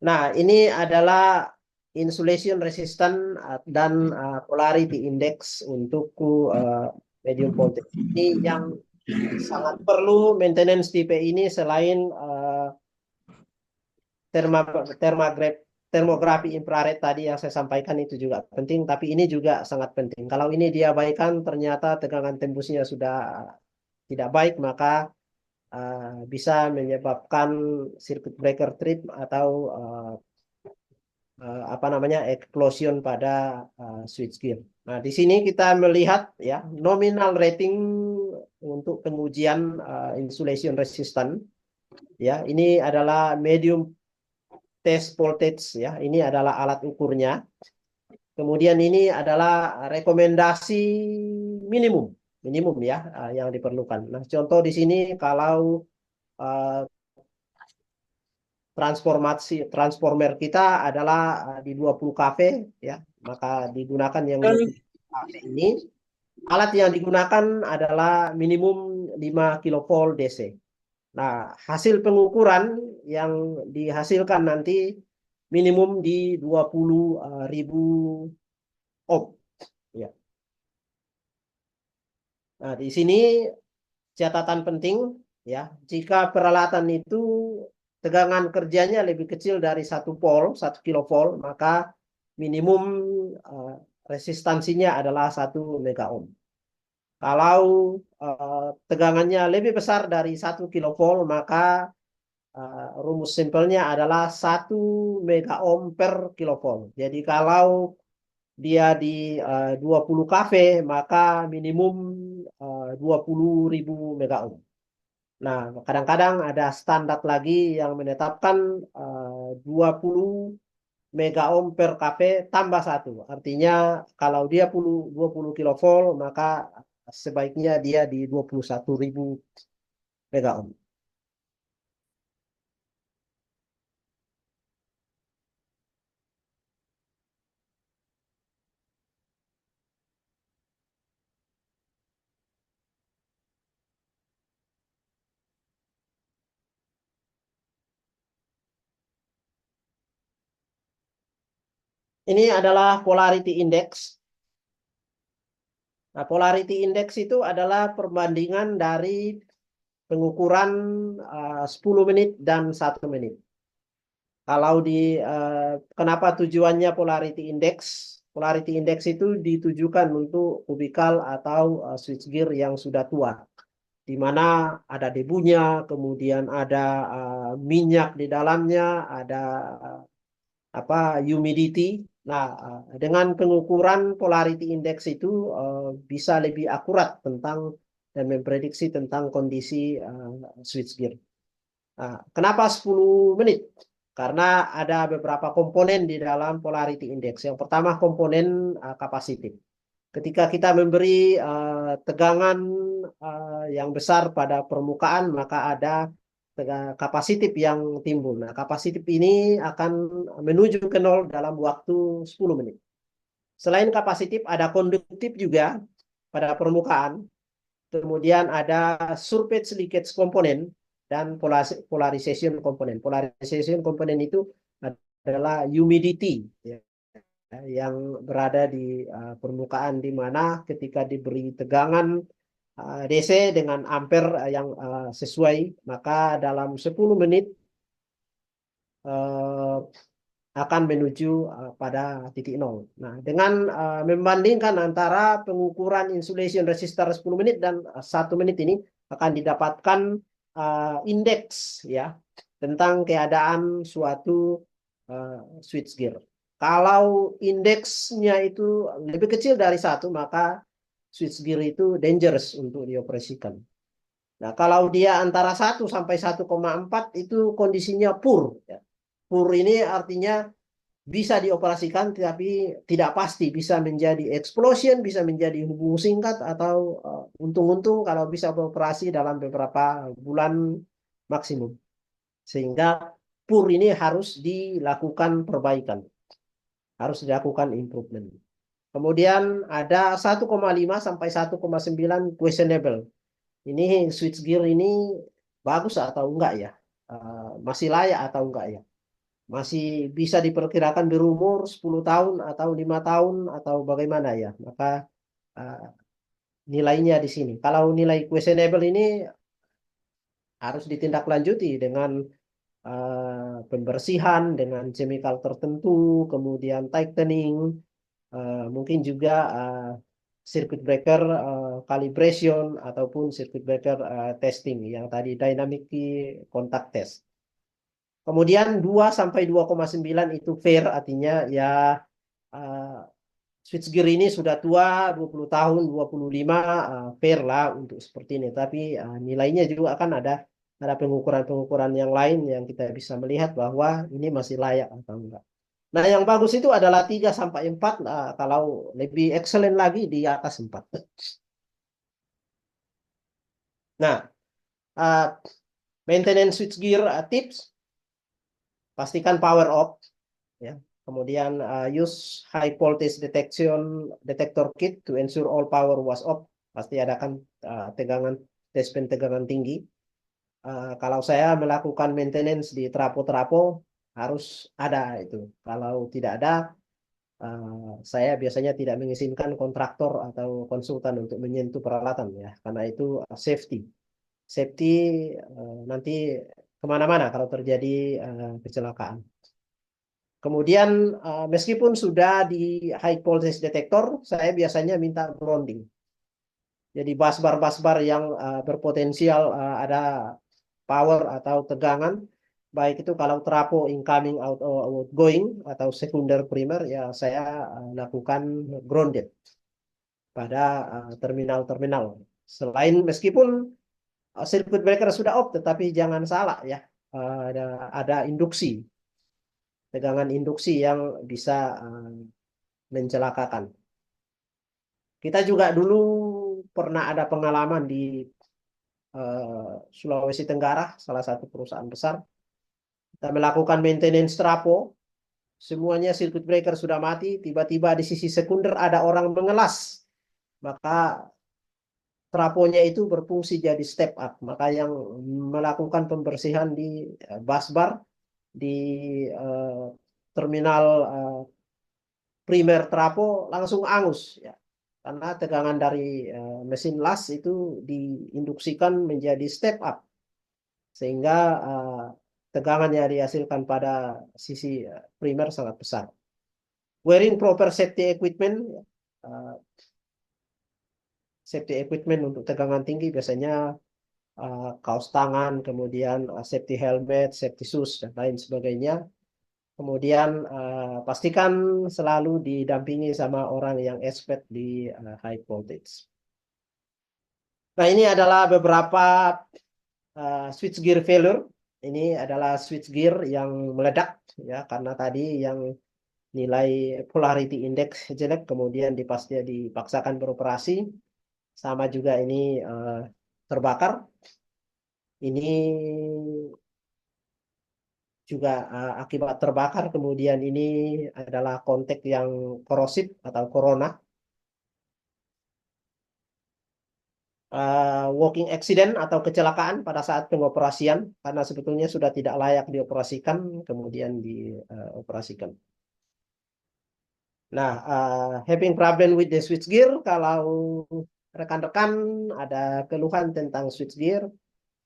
Nah, ini adalah insulation resistant dan polarity index untuk medium voltage. Ini yang sangat perlu maintenance tipe ini selain termografi infrared tadi yang saya sampaikan itu juga penting, tapi ini juga sangat penting. Kalau ini diabaikan ternyata tegangan tembusnya sudah tidak baik, maka bisa menyebabkan circuit breaker trip atau explosion pada switchgear. Nah, di sini kita melihat ya nominal rating untuk pengujian insulation resistant. Ya, ini adalah medium test voltage ya. Ini adalah alat ukurnya. Kemudian ini adalah rekomendasi minimum ya yang diperlukan. Nah, contoh di sini kalau transformer kita adalah di 20 kV ya, maka digunakan yang 20 kV ini. Alat yang digunakan adalah minimum 5 kV DC. Nah, hasil pengukuran yang dihasilkan nanti minimum di 20.000 ohm. Ya. Nah, di sini catatan penting ya, jika peralatan itu tegangan kerjanya lebih kecil dari 1 kilovolt, maka minimum resistansinya adalah 1 mega ohm. Kalau tegangannya lebih besar dari 1 kilovolt, maka rumus simpelnya adalah 1 mega ohm per kilovolt. Jadi kalau dia di 20 kV, maka minimum 20.000 mega ohm. Nah, kadang-kadang ada standar lagi yang menetapkan 20 mega ohm per kV tambah 1. Artinya kalau dia 20 kilovolt, maka sebaiknya dia di 21.000 mega ohm. Ini adalah polarity index. Nah, polarity index itu adalah perbandingan dari pengukuran 10 menit dan 1 menit. Kalau kenapa tujuannya polarity index? Polarity index itu ditujukan untuk kubikal atau switchgear yang sudah tua. di mana ada debunya, kemudian ada minyak di dalamnya, ada humidity. Nah, dengan pengukuran polarity index itu bisa lebih akurat tentang dan memprediksi tentang kondisi switchgear. Nah, kenapa 10 menit? Karena ada beberapa komponen di dalam polarity index. Yang pertama komponen kapasitif. Ketika kita memberi tegangan yang besar pada permukaan, maka ada kapasitif yang timbul. Nah, kapasitif ini akan menuju ke nol dalam waktu 10 menit. Selain kapasitif, ada konduktif juga pada permukaan. Kemudian ada surface leakage komponen dan polarization komponen. Polarization komponen itu adalah humidity, ya, yang berada di permukaan, di mana ketika diberi tegangan DC dengan ampere yang sesuai, maka dalam 10 menit akan menuju pada titik nol. Nah, dengan membandingkan antara pengukuran insulation resistor 10 menit dan 1 menit ini, akan didapatkan indeks ya tentang keadaan suatu switchgear. Kalau indeksnya itu lebih kecil dari 1, maka switchgear itu dangerous untuk dioperasikan. Nah, kalau dia antara 1 sampai 1,4 itu kondisinya poor. Ya. Poor ini artinya bisa dioperasikan tapi tidak pasti, bisa menjadi explosion, bisa menjadi hubung singkat, atau untung-untung kalau bisa beroperasi dalam beberapa bulan maksimum. Sehingga poor ini harus dilakukan perbaikan. Harus dilakukan improvement. Kemudian ada 1,5 sampai 1,9 questionable. Ini switchgear ini bagus atau enggak ya? Masih layak atau enggak ya? Masih bisa diperkirakan berumur 10 tahun atau 5 tahun atau bagaimana ya? Maka nilainya di sini. Kalau nilai questionable ini harus ditindaklanjuti dengan pembersihan dengan chemical tertentu, kemudian tightening, mungkin juga circuit breaker calibration ataupun circuit breaker testing yang tadi dynamic contact test. Kemudian 2 sampai 2,9 itu fair, artinya ya switchgear ini sudah tua 20 tahun, 25 fair lah untuk seperti ini. Tapi nilainya juga akan ada pengukuran-pengukuran yang lain yang kita bisa melihat bahwa ini masih layak atau enggak. Nah, yang bagus itu adalah 3 sampai 4, kalau lebih excellent lagi di atas 4. Nah, maintenance switchgear tips, pastikan power off ya. Kemudian use high voltage detector kit to ensure all power was off. Pasti ada kan tes tegangan tinggi. Kalau saya melakukan maintenance di trapo-trapo harus ada itu. Kalau tidak ada, saya biasanya tidak mengizinkan kontraktor atau konsultan untuk menyentuh peralatan ya, karena itu safety. Safety nanti kemana-mana kalau terjadi kecelakaan. Kemudian meskipun sudah di high voltage detector, saya biasanya minta grounding. Jadi busbar yang berpotensial ada power atau tegangan, baik itu kalau trapo incoming outgoing atau sekunder primer, ya saya lakukan grounded pada terminal-terminal. Selain meskipun circuit breaker sudah off, tetapi jangan salah ya, ada induksi. Tegangan induksi yang bisa mencelakakan. Kita juga dulu pernah ada pengalaman di Sulawesi Tenggara, salah satu perusahaan besar. Kita melakukan maintenance trapo, semuanya circuit breaker sudah mati, tiba-tiba di sisi sekunder ada orang mengelas. Maka traponya itu berfungsi jadi step up. Maka yang melakukan pembersihan di busbar, di terminal primer trapo langsung angus ya, karena tegangan dari mesin las itu diinduksikan menjadi step up, sehingga tegangan yang dihasilkan pada sisi primer sangat besar. Wearing proper safety equipment, safety equipment untuk tegangan tinggi biasanya kaos tangan, kemudian safety helmet, safety shoes, dan lain sebagainya. Kemudian pastikan selalu didampingi sama orang yang expert di high voltage. Nah, ini adalah beberapa switchgear failure. Ini adalah switchgear yang meledak ya, karena tadi yang nilai polarity index jelek, kemudian dipaksakan beroperasi. Sama juga ini terbakar. Ini juga akibat terbakar, kemudian ini adalah kontak yang korosif atau corona. Walking accident atau kecelakaan pada saat pengoperasian, karena sebetulnya sudah tidak layak dioperasikan, kemudian dioperasikan. Nah, having problem with the switchgear, kalau rekan-rekan ada keluhan tentang switchgear,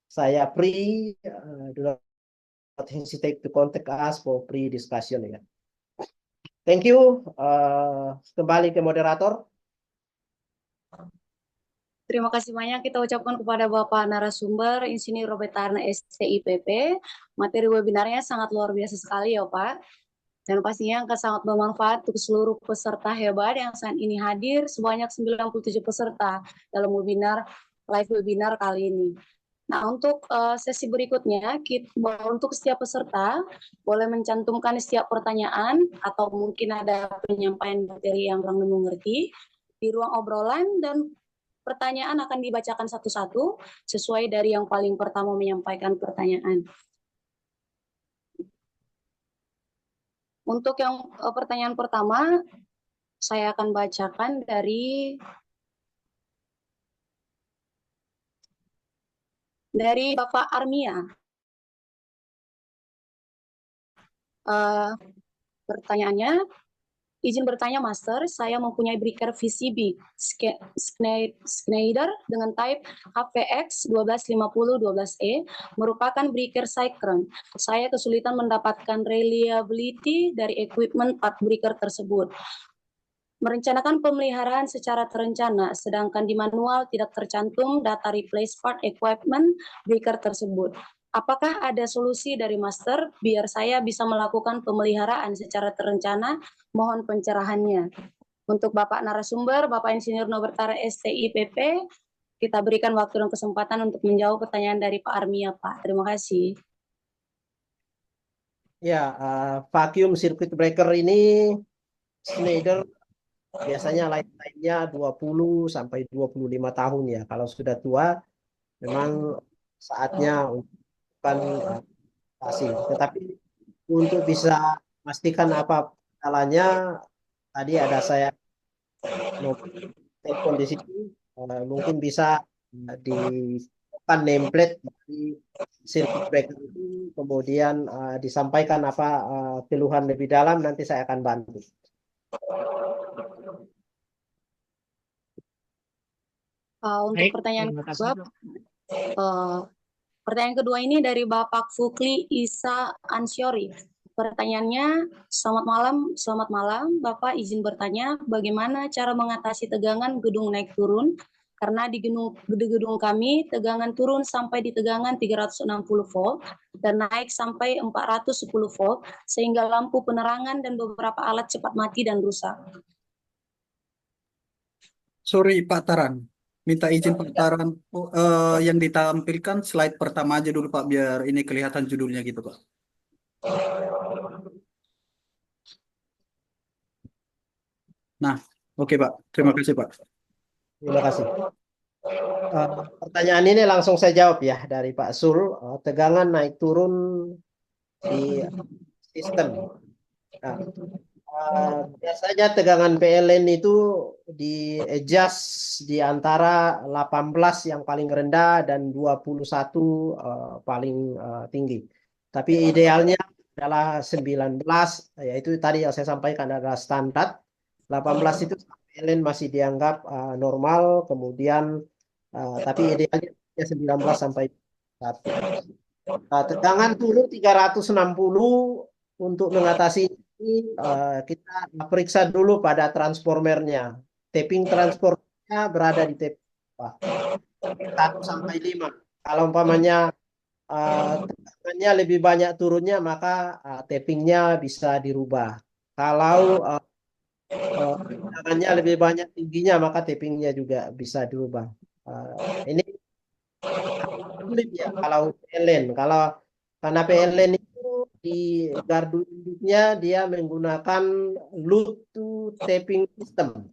saya do not hesitate to contact us for pre-discussion ya. Thank you. Kembali ke moderator. Terima kasih banyak kita ucapkan kepada Bapak narasumber Insinyur Robert Tarna STIPP. Materi webinarnya sangat luar biasa sekali ya Pak. Dan pastinya akan sangat bermanfaat untuk seluruh peserta hebat yang saat ini hadir, sebanyak 97 peserta dalam live webinar kali ini. Nah, untuk sesi berikutnya, untuk setiap peserta boleh mencantumkan setiap pertanyaan atau mungkin ada penyampaian materi yang kurang mengerti di ruang obrolan, dan pertanyaan akan dibacakan satu-satu sesuai dari yang paling pertama menyampaikan pertanyaan. Untuk yang pertanyaan pertama, saya akan bacakan dari Bapak Armia. Pertanyaannya, izin bertanya Master, saya mempunyai breaker VCB Schneider dengan type HPX 1250-12E merupakan breaker Syncron. Saya kesulitan mendapatkan reliability dari equipment part breaker tersebut. Merencanakan pemeliharaan secara terencana, sedangkan di manual tidak tercantum data replace part equipment breaker tersebut. Apakah ada solusi dari Master biar saya bisa melakukan pemeliharaan secara terencana? Mohon pencerahannya. Untuk Bapak narasumber, Bapak Insinyur Norbert Tarant STIPP, kita berikan waktu dan kesempatan untuk menjawab pertanyaan dari Pak Armia, Pak. Terima kasih. Ya, vacuum circuit breaker ini Schneider biasanya lifetime-nya 20 sampai 25 tahun ya. Kalau sudah tua, memang saatnya untuk tetapi untuk bisa memastikan apa salahnya, tadi ada saya telepon di sini, mungkin bisa di nameplate dari circuit breaker itu, kemudian disampaikan apa keluhan lebih dalam, nanti saya akan bantu. Untuk pertanyaan kedua, pertanyaan kedua ini dari Bapak Fukli Isa Ansyori. Pertanyaannya, selamat malam, Bapak izin bertanya, bagaimana cara mengatasi tegangan gedung naik turun? Karena di gedung kami, tegangan turun sampai di tegangan 360 volt dan naik sampai 410 volt, sehingga lampu penerangan dan beberapa alat cepat mati dan rusak. Sorry Pak Taran, minta izin Pak Taran, yang ditampilkan slide pertama aja dulu Pak, biar ini kelihatan judulnya gitu Pak. Nah, oke Pak, terima kasih Pak. Terima kasih. Pertanyaan ini langsung saya jawab ya dari Pak Sul. Tegangan naik turun di sistem. Nah, biasanya tegangan PLN itu di adjust di antara 18 yang paling rendah dan 21 paling tinggi. Tapi idealnya adalah 19, yaitu tadi yang saya sampaikan adalah standar. 18 itu PLN masih dianggap normal, kemudian tapi idealnya 19 sampai 1. Tegangan turun 360 untuk mengatasi ini, kita periksa dulu pada transformernya. Tapping transformernya berada di tapping 1 sampai 5. Kalau umpamanya tegangannya lebih banyak turunnya, maka tappingnya bisa dirubah. Kalau tegangannya lebih banyak tingginya, maka tappingnya juga bisa dirubah. Ini sulit ya kalau PLN. Karena PLN itu di gardu induknya dia menggunakan loop to tapping system.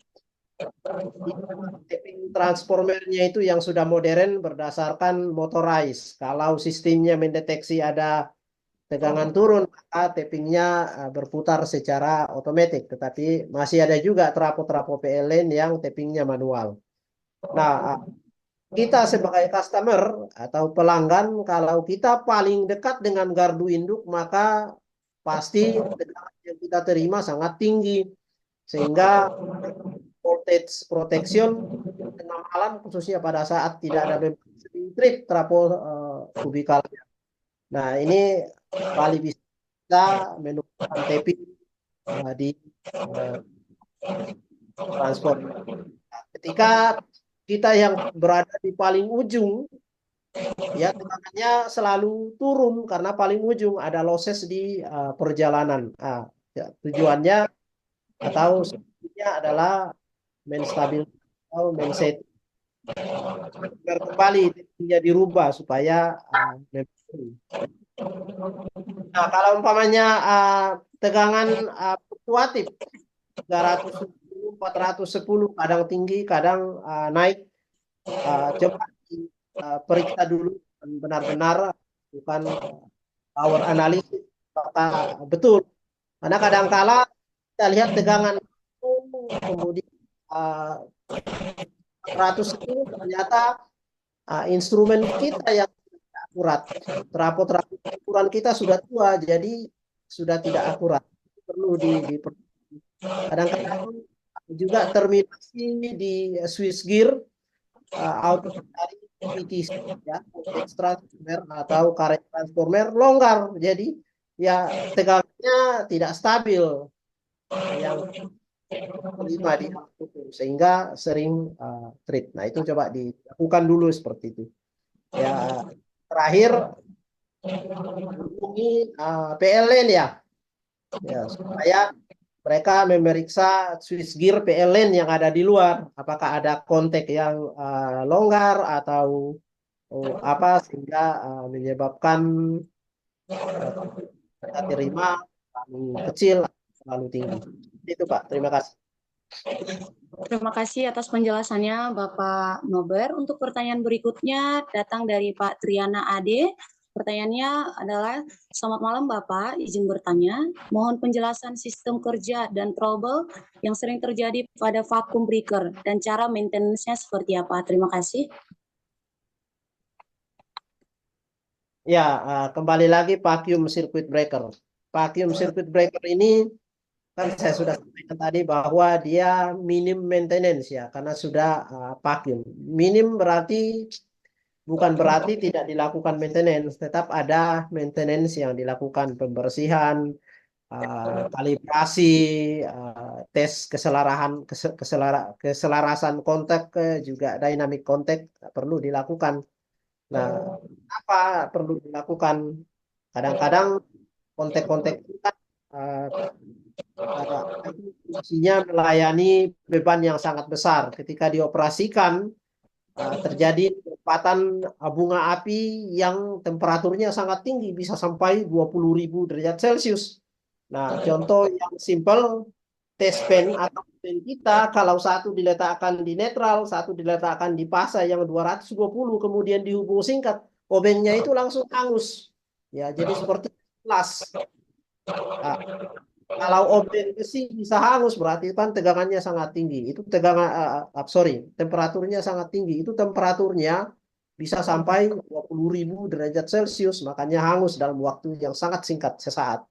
Tapping transformernya itu yang sudah modern berdasarkan motorized. Kalau sistemnya mendeteksi ada tegangan turun, maka tappingnya berputar secara otomatis. Tetapi masih ada juga trafo-trafo PLN yang tappingnya manual. Nah, kita sebagai customer atau pelanggan, kalau kita paling dekat dengan gardu induk, maka pasti tegangan yang kita terima sangat tinggi. Sehingga voltage protection tengah malam, khususnya pada saat tidak ada trip trafo kubikalnya. Nah, ini paling bisa menemukan tapping di transport. Ketika kita yang berada di paling ujung, ya tegangannya selalu turun karena paling ujung ada losses di perjalanan. Ya, tujuannya atau sebetulnya adalah menstabil atau menset kembali dia dirubah supaya nah, kalau umpamanya tegangan fluktuatif 310, 410, kadang tinggi, kadang naik, coba periksa dulu benar-benar bukan power analisis apakah betul. Karena kadang-kala kita lihat tegangan itu kemudian 410 ternyata instrumen kita yang tidak akurat. Trafo-trafo ukuran kita sudah tua, jadi sudah tidak akurat. Perlu kadang-kadang juga terminasi di switch gear auto dari PTC ya, transformer atau current transformer longgar, jadi ya tegangannya tidak stabil yang terima di sehingga sering trip. Nah, itu coba dilakukan dulu seperti itu. Ya, terakhir hubungi PLN ya, supaya mereka memeriksa switchgear PLN yang ada di luar, apakah ada kontak yang longgar atau apa sehingga menyebabkan mereka terima terlalu kecil, terlalu tinggi. Itu Pak, terima kasih. Terima kasih atas penjelasannya Bapak Nober. Untuk pertanyaan berikutnya datang dari Pak Triana Ade. Pertanyaannya adalah, selamat malam Bapak, izin bertanya. Mohon penjelasan sistem kerja dan trouble yang sering terjadi pada vacuum breaker dan cara maintenance-nya seperti apa. Terima kasih. Ya, kembali lagi vacuum circuit breaker. Vacuum circuit breaker ini kan saya sudah sampaikan tadi bahwa dia minim maintenance ya, karena sudah vacuum. Minim bukan berarti tidak dilakukan maintenance, tetap ada maintenance yang dilakukan, pembersihan, kalibrasi, tes keselarasan kontak, juga dynamic contact perlu dilakukan. Nah, apa perlu dilakukan? Kadang-kadang kontak-kontak itu kan fungsinya melayani beban yang sangat besar. Ketika dioperasikan, terjadi kecepatan bunga api yang temperaturnya sangat tinggi, bisa sampai 20.000 derajat Celcius. Nah, contoh yang simpel, test pen atau pen kita, kalau satu diletakkan di netral, satu diletakkan di fase yang 220, kemudian dihubung singkat, obengnya itu langsung hangus. Ya, jadi seperti las. Nah, kalau obeng besi bisa hangus, berarti kan tegangannya sangat tinggi. Itu temperaturnya sangat tinggi. Itu temperaturnya bisa sampai 20.000 derajat Celcius, makanya hangus dalam waktu yang sangat singkat, sesaat.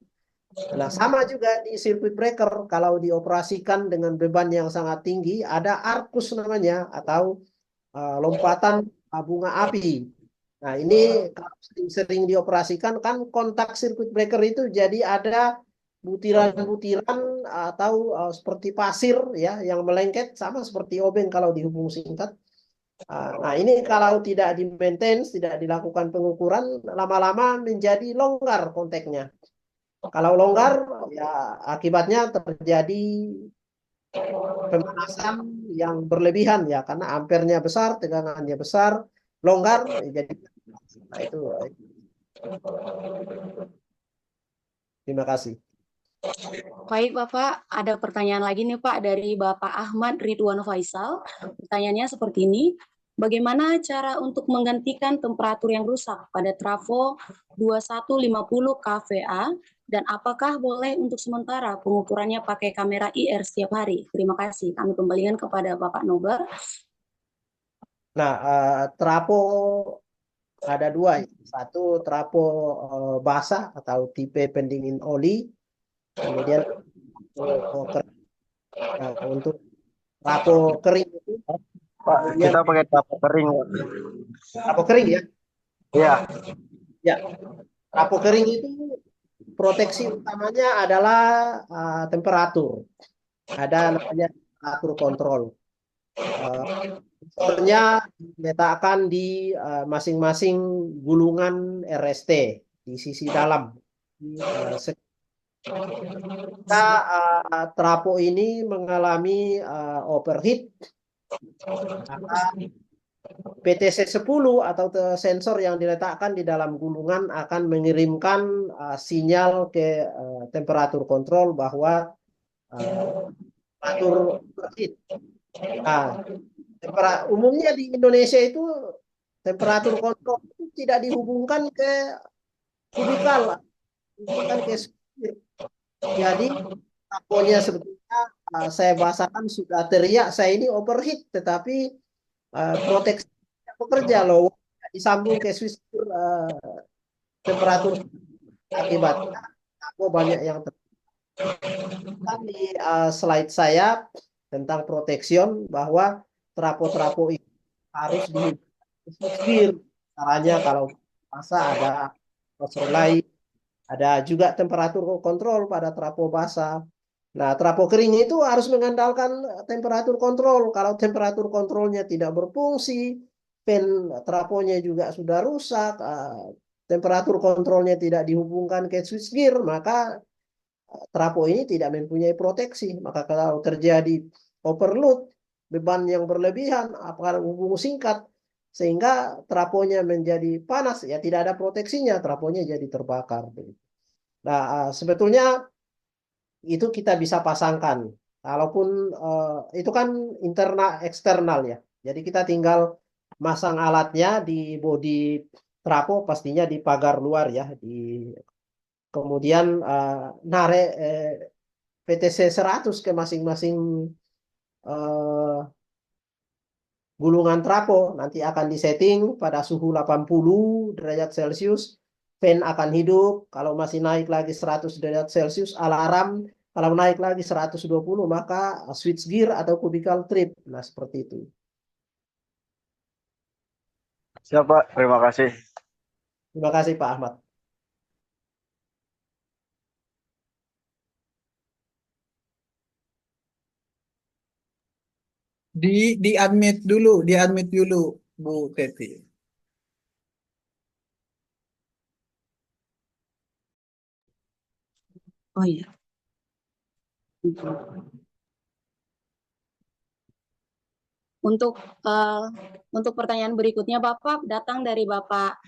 Nah, sama juga di circuit breaker, kalau dioperasikan dengan beban yang sangat tinggi, ada arcus namanya, atau lompatan bunga api. Nah, ini kalau sering dioperasikan kan kontak circuit breaker itu jadi ada butiran-butiran atau seperti pasir ya yang melengket, sama seperti obeng kalau dihubung singkat. Nah, ini kalau tidak di-maintain, tidak dilakukan pengukuran, lama-lama menjadi longgar kontaknya. Kalau longgar, ya akibatnya terjadi pemanasan yang berlebihan ya, karena ampernya besar, tegangannya besar, longgar, jadi nah, itu. Terima kasih. Baik Bapak, ada pertanyaan lagi nih Pak dari Bapak Ahmad Ridwan Faisal. Pertanyaannya seperti ini. Bagaimana cara untuk menggantikan temperatur yang rusak pada trafo 2150 kVA dan apakah boleh untuk sementara pengukurannya pakai kamera IR setiap hari? Terima kasih. Kami kembalikan kepada Bapak Nobar. Nah, trafo ada dua. Satu trafo basah atau tipe pendingin oli. Kemudian untuk trafo kering itu Pak, kita pakai trafo kering, Pak. trafo kering ya. Iya. Ya, trafo kering itu proteksi utamanya adalah temperatur. Ada namanya temperatur kontrol. Sensornya diletakkan di masing-masing gulungan RST di sisi dalam. Jika trafo ini mengalami overheat, maka PTC10 atau sensor yang diletakkan di dalam gulungan akan mengirimkan sinyal ke temperatur kontrol bahwa temperatur overheat. Nah, umumnya di Indonesia itu temperatur kontrol itu tidak dihubungkan ke kubikal, bukan ke switchgear. Jadi trafonya sebetulnya saya bahasakan sudah teriak saya ini overheat, tetapi proteksi pekerja loh disambung ke switchgear temperatur akibatnya trafo banyak yang di slide saya tentang protection bahwa trafo-trafo itu harus switchgear. Caranya kalau basah ada relay, ada juga temperatur kontrol pada trafo basah. Nah, trafo kering itu harus mengandalkan temperatur kontrol. Kalau temperatur kontrolnya tidak berfungsi, fan trafonya juga sudah rusak, temperatur kontrolnya tidak dihubungkan ke switchgear, maka trafo ini tidak mempunyai proteksi. Maka kalau terjadi overload, beban yang berlebihan, apakah hubung singkat, sehingga trafonya menjadi panas, ya tidak ada proteksinya, trafonya jadi terbakar. Nah, sebetulnya itu kita bisa pasangkan. Kalaupun itu kan internal eksternal ya. Jadi kita tinggal masang alatnya di bodi trafo, pastinya di pagar luar ya. Kemudian narik PTC 100 ke masing-masing gulungan trafo. Nanti akan disetting pada suhu 80 derajat Celcius. Fan akan hidup. Kalau masih naik lagi 100 derajat Celcius, alarm. Kalau naik lagi 120, maka switch gear atau cubicle trip. Nah, seperti itu. Siap, Pak. Terima kasih. Terima kasih, Pak Ahmad. Di admit dulu Bu Teti. Oh iya. Untuk pertanyaan berikutnya Bapak datang dari Bapak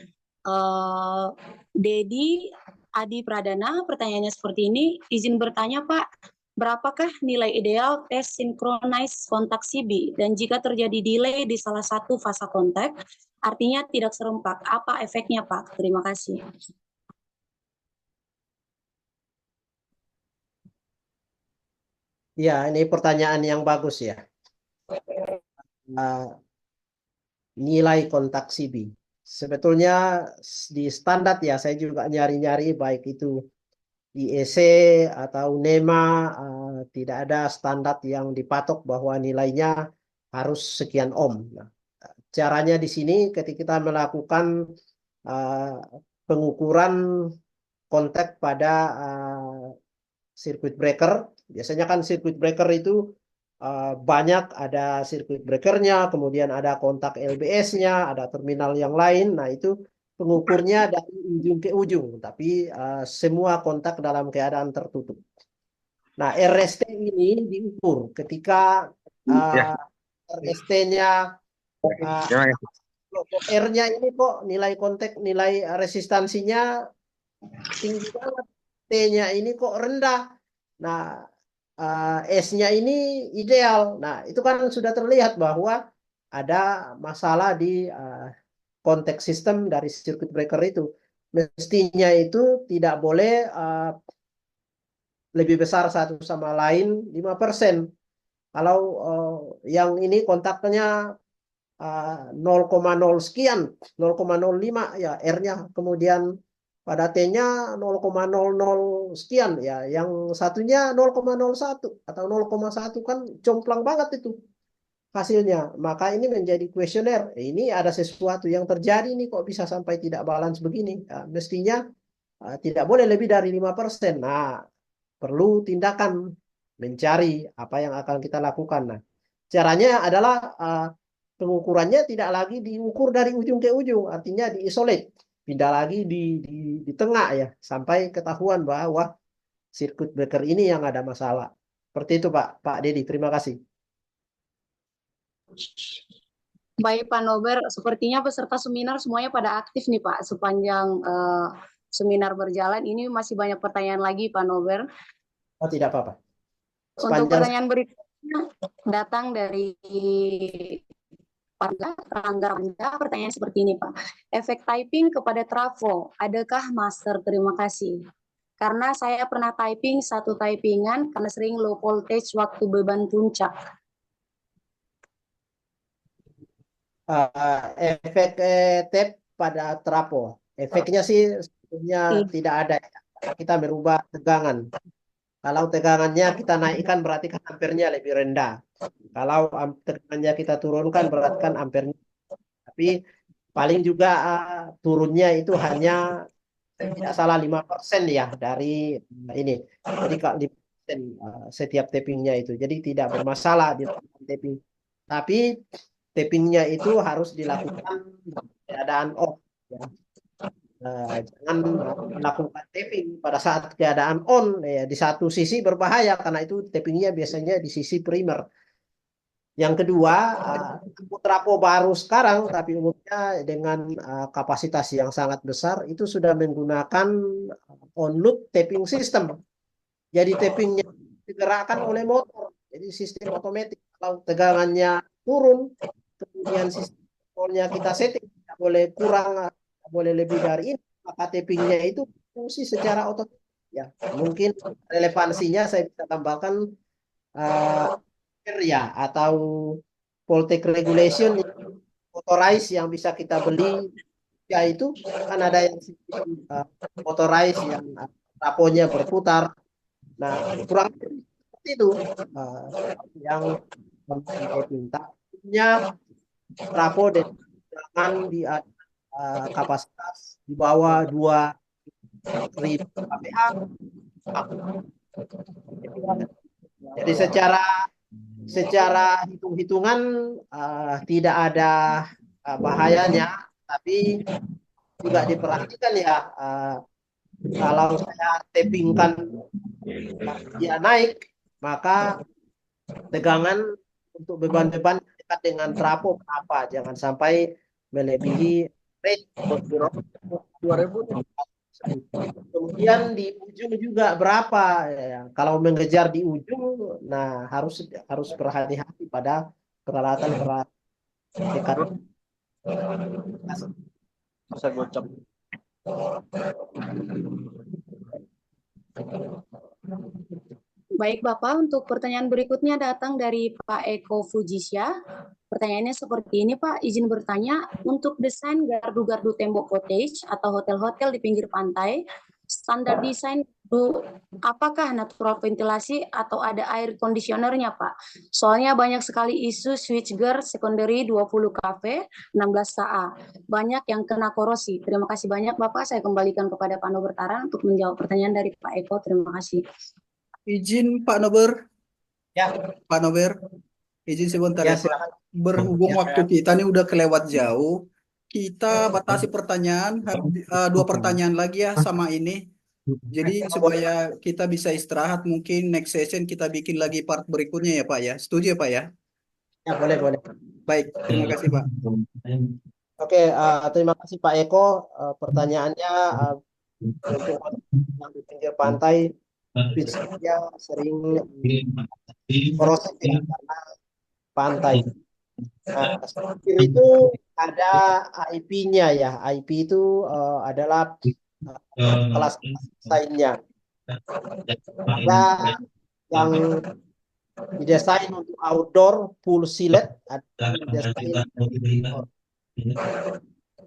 Dedi Adi Pradana. Pertanyaannya seperti ini, izin bertanya Pak, berapakah nilai ideal tes synchronize kontak CB dan jika terjadi delay di salah satu fase kontak, artinya tidak serempak, apa efeknya Pak? Terima kasih. Ya, ini pertanyaan yang bagus ya. Nilai kontak CB. Sebetulnya di standar ya, saya juga nyari-nyari baik itu IEC atau NEMA, tidak ada standar yang dipatok bahwa nilainya harus sekian ohm. Nah, caranya di sini ketika kita melakukan pengukuran kontak pada circuit breaker, biasanya kan circuit breaker itu banyak, ada sirkuit breakernya, kemudian ada kontak LBS-nya, ada terminal yang lain. Nah, itu pengukurnya dari ujung ke ujung, tapi semua kontak dalam keadaan tertutup. Nah, RST ini diukur ketika Ya. RST-nya Gimana? R-nya ini kok nilai kontak, nilai resistansinya tinggi banget, T-nya ini kok rendah. Nah, S-nya ini ideal. Nah, itu kan sudah terlihat bahwa ada masalah di konteks sistem dari circuit breaker itu. Mestinya itu tidak boleh lebih besar satu sama lain 5%. Kalau yang ini kontaknya 0,0 sekian, 0,05 ya R-nya, kemudian pada T-nya 0,00 sekian ya, yang satunya 0,01 atau 0,1 kan jomplang banget itu hasilnya. Maka ini menjadi kuesioner. Ini ada sesuatu yang terjadi nih, kok bisa sampai tidak balance begini. Ya, mestinya tidak boleh lebih dari 5%. Nah, perlu tindakan mencari apa yang akan kita lakukan. Nah, caranya adalah pengukurannya tidak lagi diukur dari ujung ke ujung, artinya diisolate, pindah lagi di tengah ya, sampai ketahuan bahwa circuit breaker ini yang ada masalah. Seperti itu Pak Dedi, terima kasih. Baik Pak Nober, sepertinya peserta seminar semuanya pada aktif nih Pak sepanjang seminar berjalan. Ini masih banyak pertanyaan lagi Pak Nober. Oh tidak apa-apa. Untuk pertanyaan berikutnya datang dari Rangga. Pertanyaan seperti ini Pak. Efek typing kepada trafo, adakah master? Terima kasih. Karena saya pernah typing satu typingan karena sering low voltage waktu beban puncak. Efek tap pada trafo, efeknya sih sebetulnya tidak ada. Kita merubah tegangan. Kalau tegangannya kita naikkan berarti kan ampernya lebih rendah. Kalau tegangannya kita turunkan berarti kan ampernya. Tapi paling juga turunnya itu hanya tidak salah 5% ya dari ini. Jadi kalau 5% setiap tappingnya itu. Jadi tidak bermasalah di tapping. Tapi tappingnya itu harus dilakukan keadaan off. Ya. Jangan melakukan tapping pada saat keadaan on. Ya. Di satu sisi berbahaya karena itu tappingnya biasanya di sisi primer. Yang kedua, trafo baru sekarang, tapi umumnya dengan kapasitas yang sangat besar, itu sudah menggunakan on-loop tapping system. Jadi tappingnya digerakkan oleh motor. Jadi sistem otomatis. Kalau tegangannya turun, kemudian sistem motornya kita setting, tidak boleh kurang, tidak boleh lebih dari ini, maka tappingnya itu fungsi secara otomatis. Ya, mungkin relevansinya saya bisa tambahkan ya, atau voltage regulation motorized yang bisa kita beli ya, itu kan ada yang motorized yang trafonya berputar. Nah, kurang seperti itu yang minta trafo dengan di kapasitas di bawah 2.000 kPa. Jadi secara hitung-hitungan tidak ada bahayanya, tapi juga diperhatikan ya, kalau saya tappingkan dia naik, maka tegangan untuk beban-beban dekat dengan trafo berapa, jangan sampai melebihi rate 2000. Kemudian di ujung juga berapa ya. Kalau mengejar di ujung, nah harus berhati-hati pada peralatan dekat. Bisa gocap. Baik Bapak, untuk pertanyaan berikutnya datang dari Pak Eko Fujisya. Pertanyaannya seperti ini Pak, izin bertanya, untuk desain gardu-gardu tembok cottage atau hotel-hotel di pinggir pantai, standar desain apakah natural ventilasi atau ada air conditionernya Pak? Soalnya banyak sekali isu switchgear secondary 20 kV 16 SA. Banyak yang kena korosi. Terima kasih banyak Bapak, saya kembalikan kepada Pak Nober Taran untuk menjawab pertanyaan dari Pak Eko. Terima kasih. Izin Pak Nober. Ya, Pak Nober, izin sebentar ya ya Pak. silakan. Berhubung Ya, waktu kita ini udah kelewat jauh, kita batasi pertanyaan, 2 pertanyaan lagi ya sama ini. Jadi oh, boleh. supaya kita bisa istirahat, mungkin next session kita bikin lagi part berikutnya ya Pak ya. Setuju ya Pak ya? Ya, boleh, boleh. Baik, terima kasih Pak. Oke, terima kasih Pak Eko. Pertanyaannya untuk yang di pinggir pantai, fisiknya sering korosif ya karena pantai. Nah, Spikir itu ada IP-nya ya. IP itu adalah kelas desainnya. Ada yang didesain untuk outdoor full silet, ada yang didesain indoor.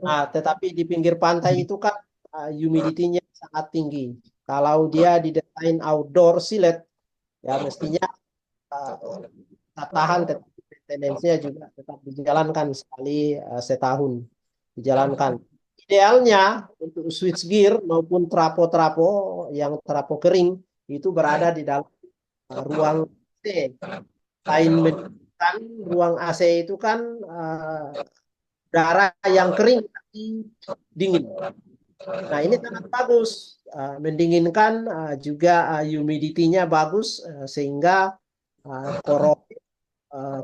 Nah, tetapi di pinggir pantai itu kan humidity-nya sangat tinggi. Kalau dia didesain outdoor silet, ya mestinya tetap tahan, tetapi maintenance-nya juga tetap dijalankan sekali setahun dijalankan. Idealnya untuk switchgear maupun trapo-trapo yang trapo kering itu berada di dalam ruang AC. Lain kan ruang AC itu kan udara yang kering tapi dingin. Nah, ini sangat bagus, mendinginkan, juga humidity-nya bagus, sehingga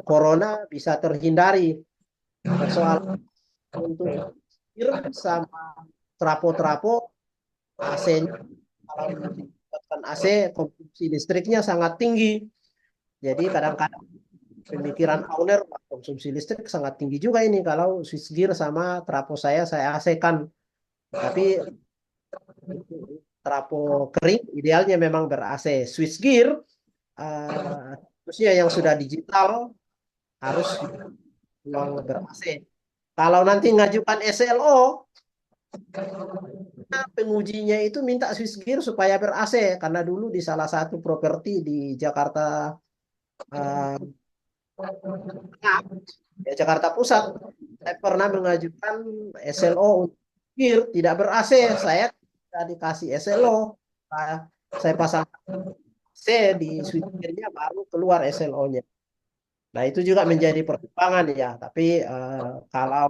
corona bisa terhindari. Soal untuk air sama trapo-trapo AC-nya, kalau dibuatkan AC, konsumsi listriknya sangat tinggi. Jadi kadang-kadang pemikiran owner, konsumsi listrik sangat tinggi juga ini kalau switchgear sama trapo saya AC-kan. Tapi trapo kering idealnya memang ber-AC. Switchgear khususnya yang sudah digital harus memang ber-AC. Kalau nanti ngajukan SLO, pengujinya itu minta switchgear supaya ber-AC karena dulu di salah satu properti di Jakarta, ya Jakarta Pusat, saya pernah mengajukan SLO untuk gear tidak ber-AC. Saya tidak dikasih SLO. Saya pasang AC di switchgear-nya baru keluar SLO-nya. Nah, itu juga menjadi pertimbangan ya. Tapi kalau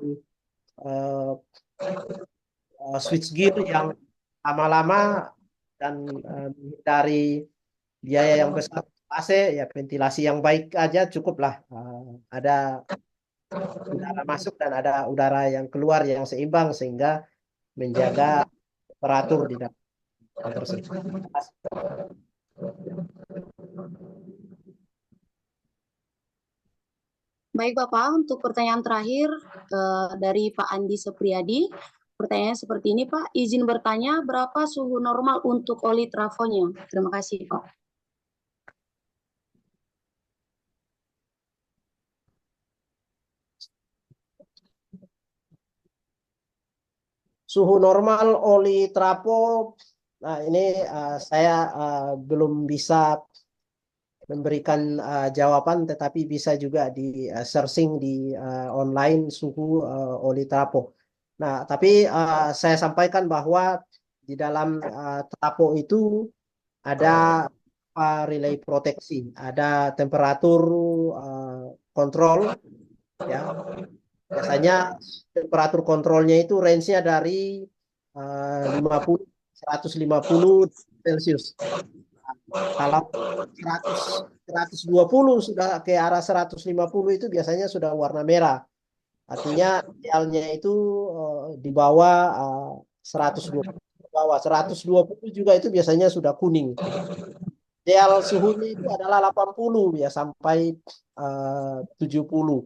switchgear yang lama-lama dan dari biaya yang besar AC, ya ventilasi yang baik aja cukuplah. Ada udara masuk dan ada udara yang keluar yang seimbang sehingga menjaga temperatur di dalam hal tersebut. Baik Bapak, untuk pertanyaan terakhir dari Pak Andi Supriyadi. Pertanyaannya seperti ini Pak, izin bertanya berapa suhu normal untuk oli trafonya? Terima kasih Pak. Suhu normal oli trapo, nah ini saya belum bisa memberikan jawaban, tetapi bisa juga di searching di online suhu oli trapo. Nah, tapi saya sampaikan bahwa di dalam trapo itu ada relay proteksi, ada temperatur kontrol, ya. Biasanya temperatur kontrolnya itu range-nya dari 50 150 Celcius. Kalau 120 sudah ke arah 150 itu biasanya sudah warna merah. Artinya idealnya itu di bawah 120. Di bawah 120 juga itu biasanya sudah kuning. Ideal suhunya itu adalah 80 ya sampai 70.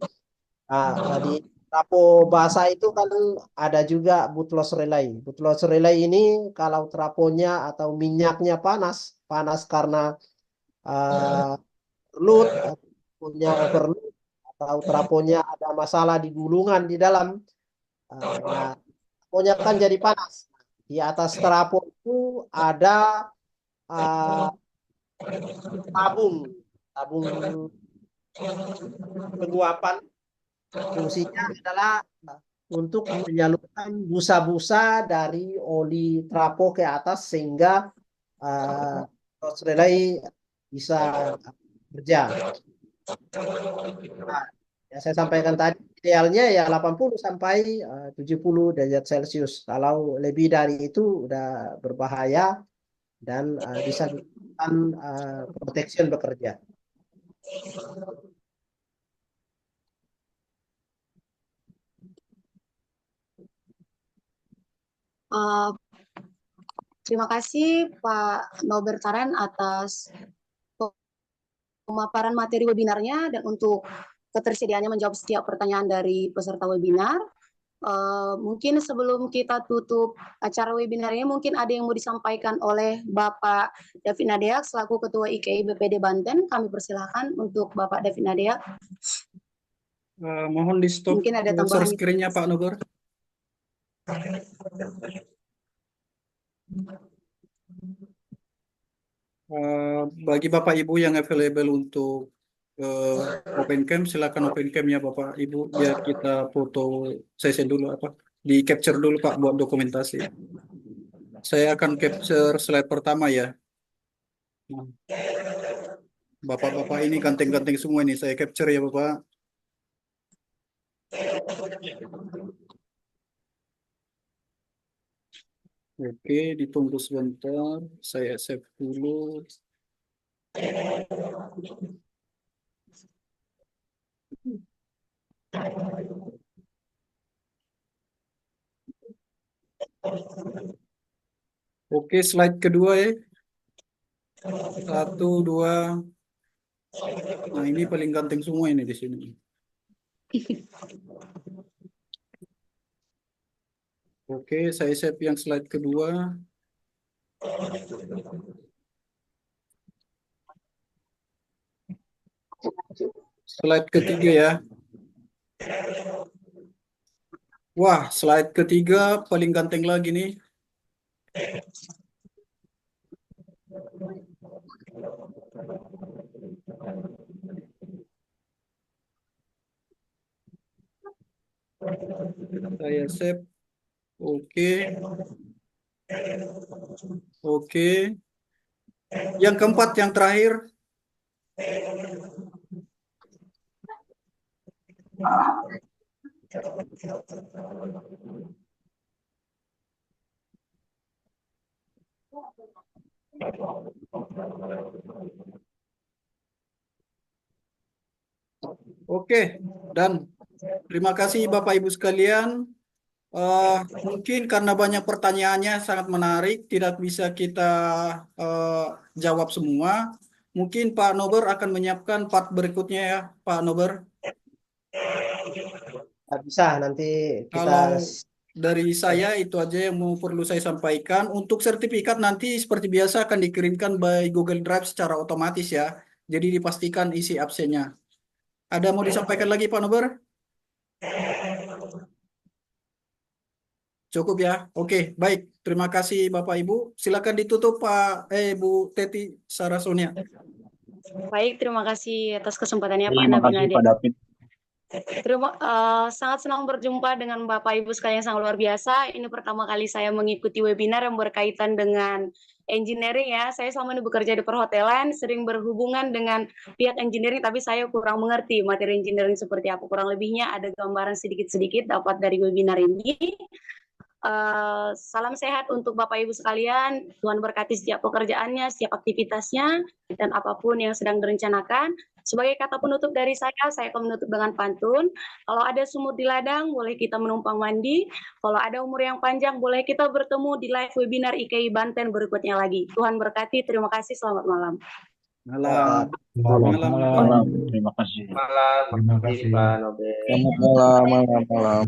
Nah, di trapo basah itu kan ada juga bootloss relay. Bootloss relay ini kalau traponya atau minyaknya panas, panas karena load, punya overload, atau traponya ada masalah di gulungan di dalam, nah, traponya kan jadi panas. Di atas trapo itu ada uh, tabung, tabung penguapan. Fungsinya adalah untuk menyalurkan busa-busa dari oli trapo ke atas sehingga relay bisa kerja. Nah, ya saya sampaikan tadi idealnya ya 80 sampai 70 derajat Celcius. Kalau lebih dari itu udah berbahaya dan bisa menimbulkan protection bekerja. Terima kasih Pak Nobertaren atas pemaparan materi webinarnya dan untuk ketersediaannya menjawab setiap pertanyaan dari peserta webinar. Mungkin sebelum kita tutup acara webinar ini, mungkin ada yang mau disampaikan oleh Bapak David Nadeak selaku Ketua IKI BPD Banten. Kami persilahkan untuk Bapak David Nadeak. Mohon di stop Mungkin ada share tambahan. screen-nya Pak Nober. Bagi Bapak Ibu yang available untuk open cam, silakan open cam ya Bapak Ibu, biar kita foto session dulu di capture dulu Pak buat dokumentasi. Saya akan capture slide pertama ya. Nah, Bapak-bapak ini ganteng-ganteng semua ini, saya capture ya Bapak. Oke, ditunggu sebentar, saya save dulu. Oke, slide kedua ya. 1, 2. Nah, ini paling ganteng semua ini di sini. Oke, saya save yang slide kedua. Slide ketiga ya. Wah, slide ketiga paling ganteng lagi nih. Saya save. Oke. Oke. Yang keempat, yang terakhir. Oke, dan terima kasih Bapak Ibu sekalian. Mungkin karena banyak pertanyaannya sangat menarik, tidak bisa kita jawab semua. Mungkin Pak Nober akan menyiapkan part berikutnya ya, Pak Nober. Bisa nanti Kalau kita dari saya itu aja yang perlu saya sampaikan. Untuk sertifikat nanti seperti biasa akan dikirimkan by Google Drive secara otomatis ya. Jadi dipastikan isi absennya. Ada mau disampaikan lagi Pak Nober? Cukup ya. Oke, baik. Terima kasih Bapak Ibu. Silakan ditutup Bu Teti Sarasonia. Baik, terima kasih atas kesempatannya Pak Terima kasih Nadeak. Pak David. Sangat senang berjumpa dengan Bapak Ibu sekalian yang sangat luar biasa. Ini pertama kali saya mengikuti webinar yang berkaitan dengan engineering ya. Saya selama ini bekerja di perhotelan, sering berhubungan dengan pihak engineering, tapi saya kurang mengerti materi engineering seperti apa. Kurang lebihnya ada gambaran sedikit-sedikit dapat dari webinar ini. Salam sehat untuk Bapak Ibu sekalian. Tuhan berkati setiap pekerjaannya, setiap aktivitasnya, dan apapun yang sedang direncanakan. Sebagai kata penutup dari saya akan menutup dengan pantun. Kalau ada sumur di ladang, boleh kita menumpang mandi. Kalau ada umur yang panjang, boleh kita bertemu di live webinar IKI Banten berikutnya lagi. Tuhan berkati, terima kasih, selamat malam. Malam. Malam. Terima kasih. Malam. Terima kasih Pak Nobel. Selamat malam.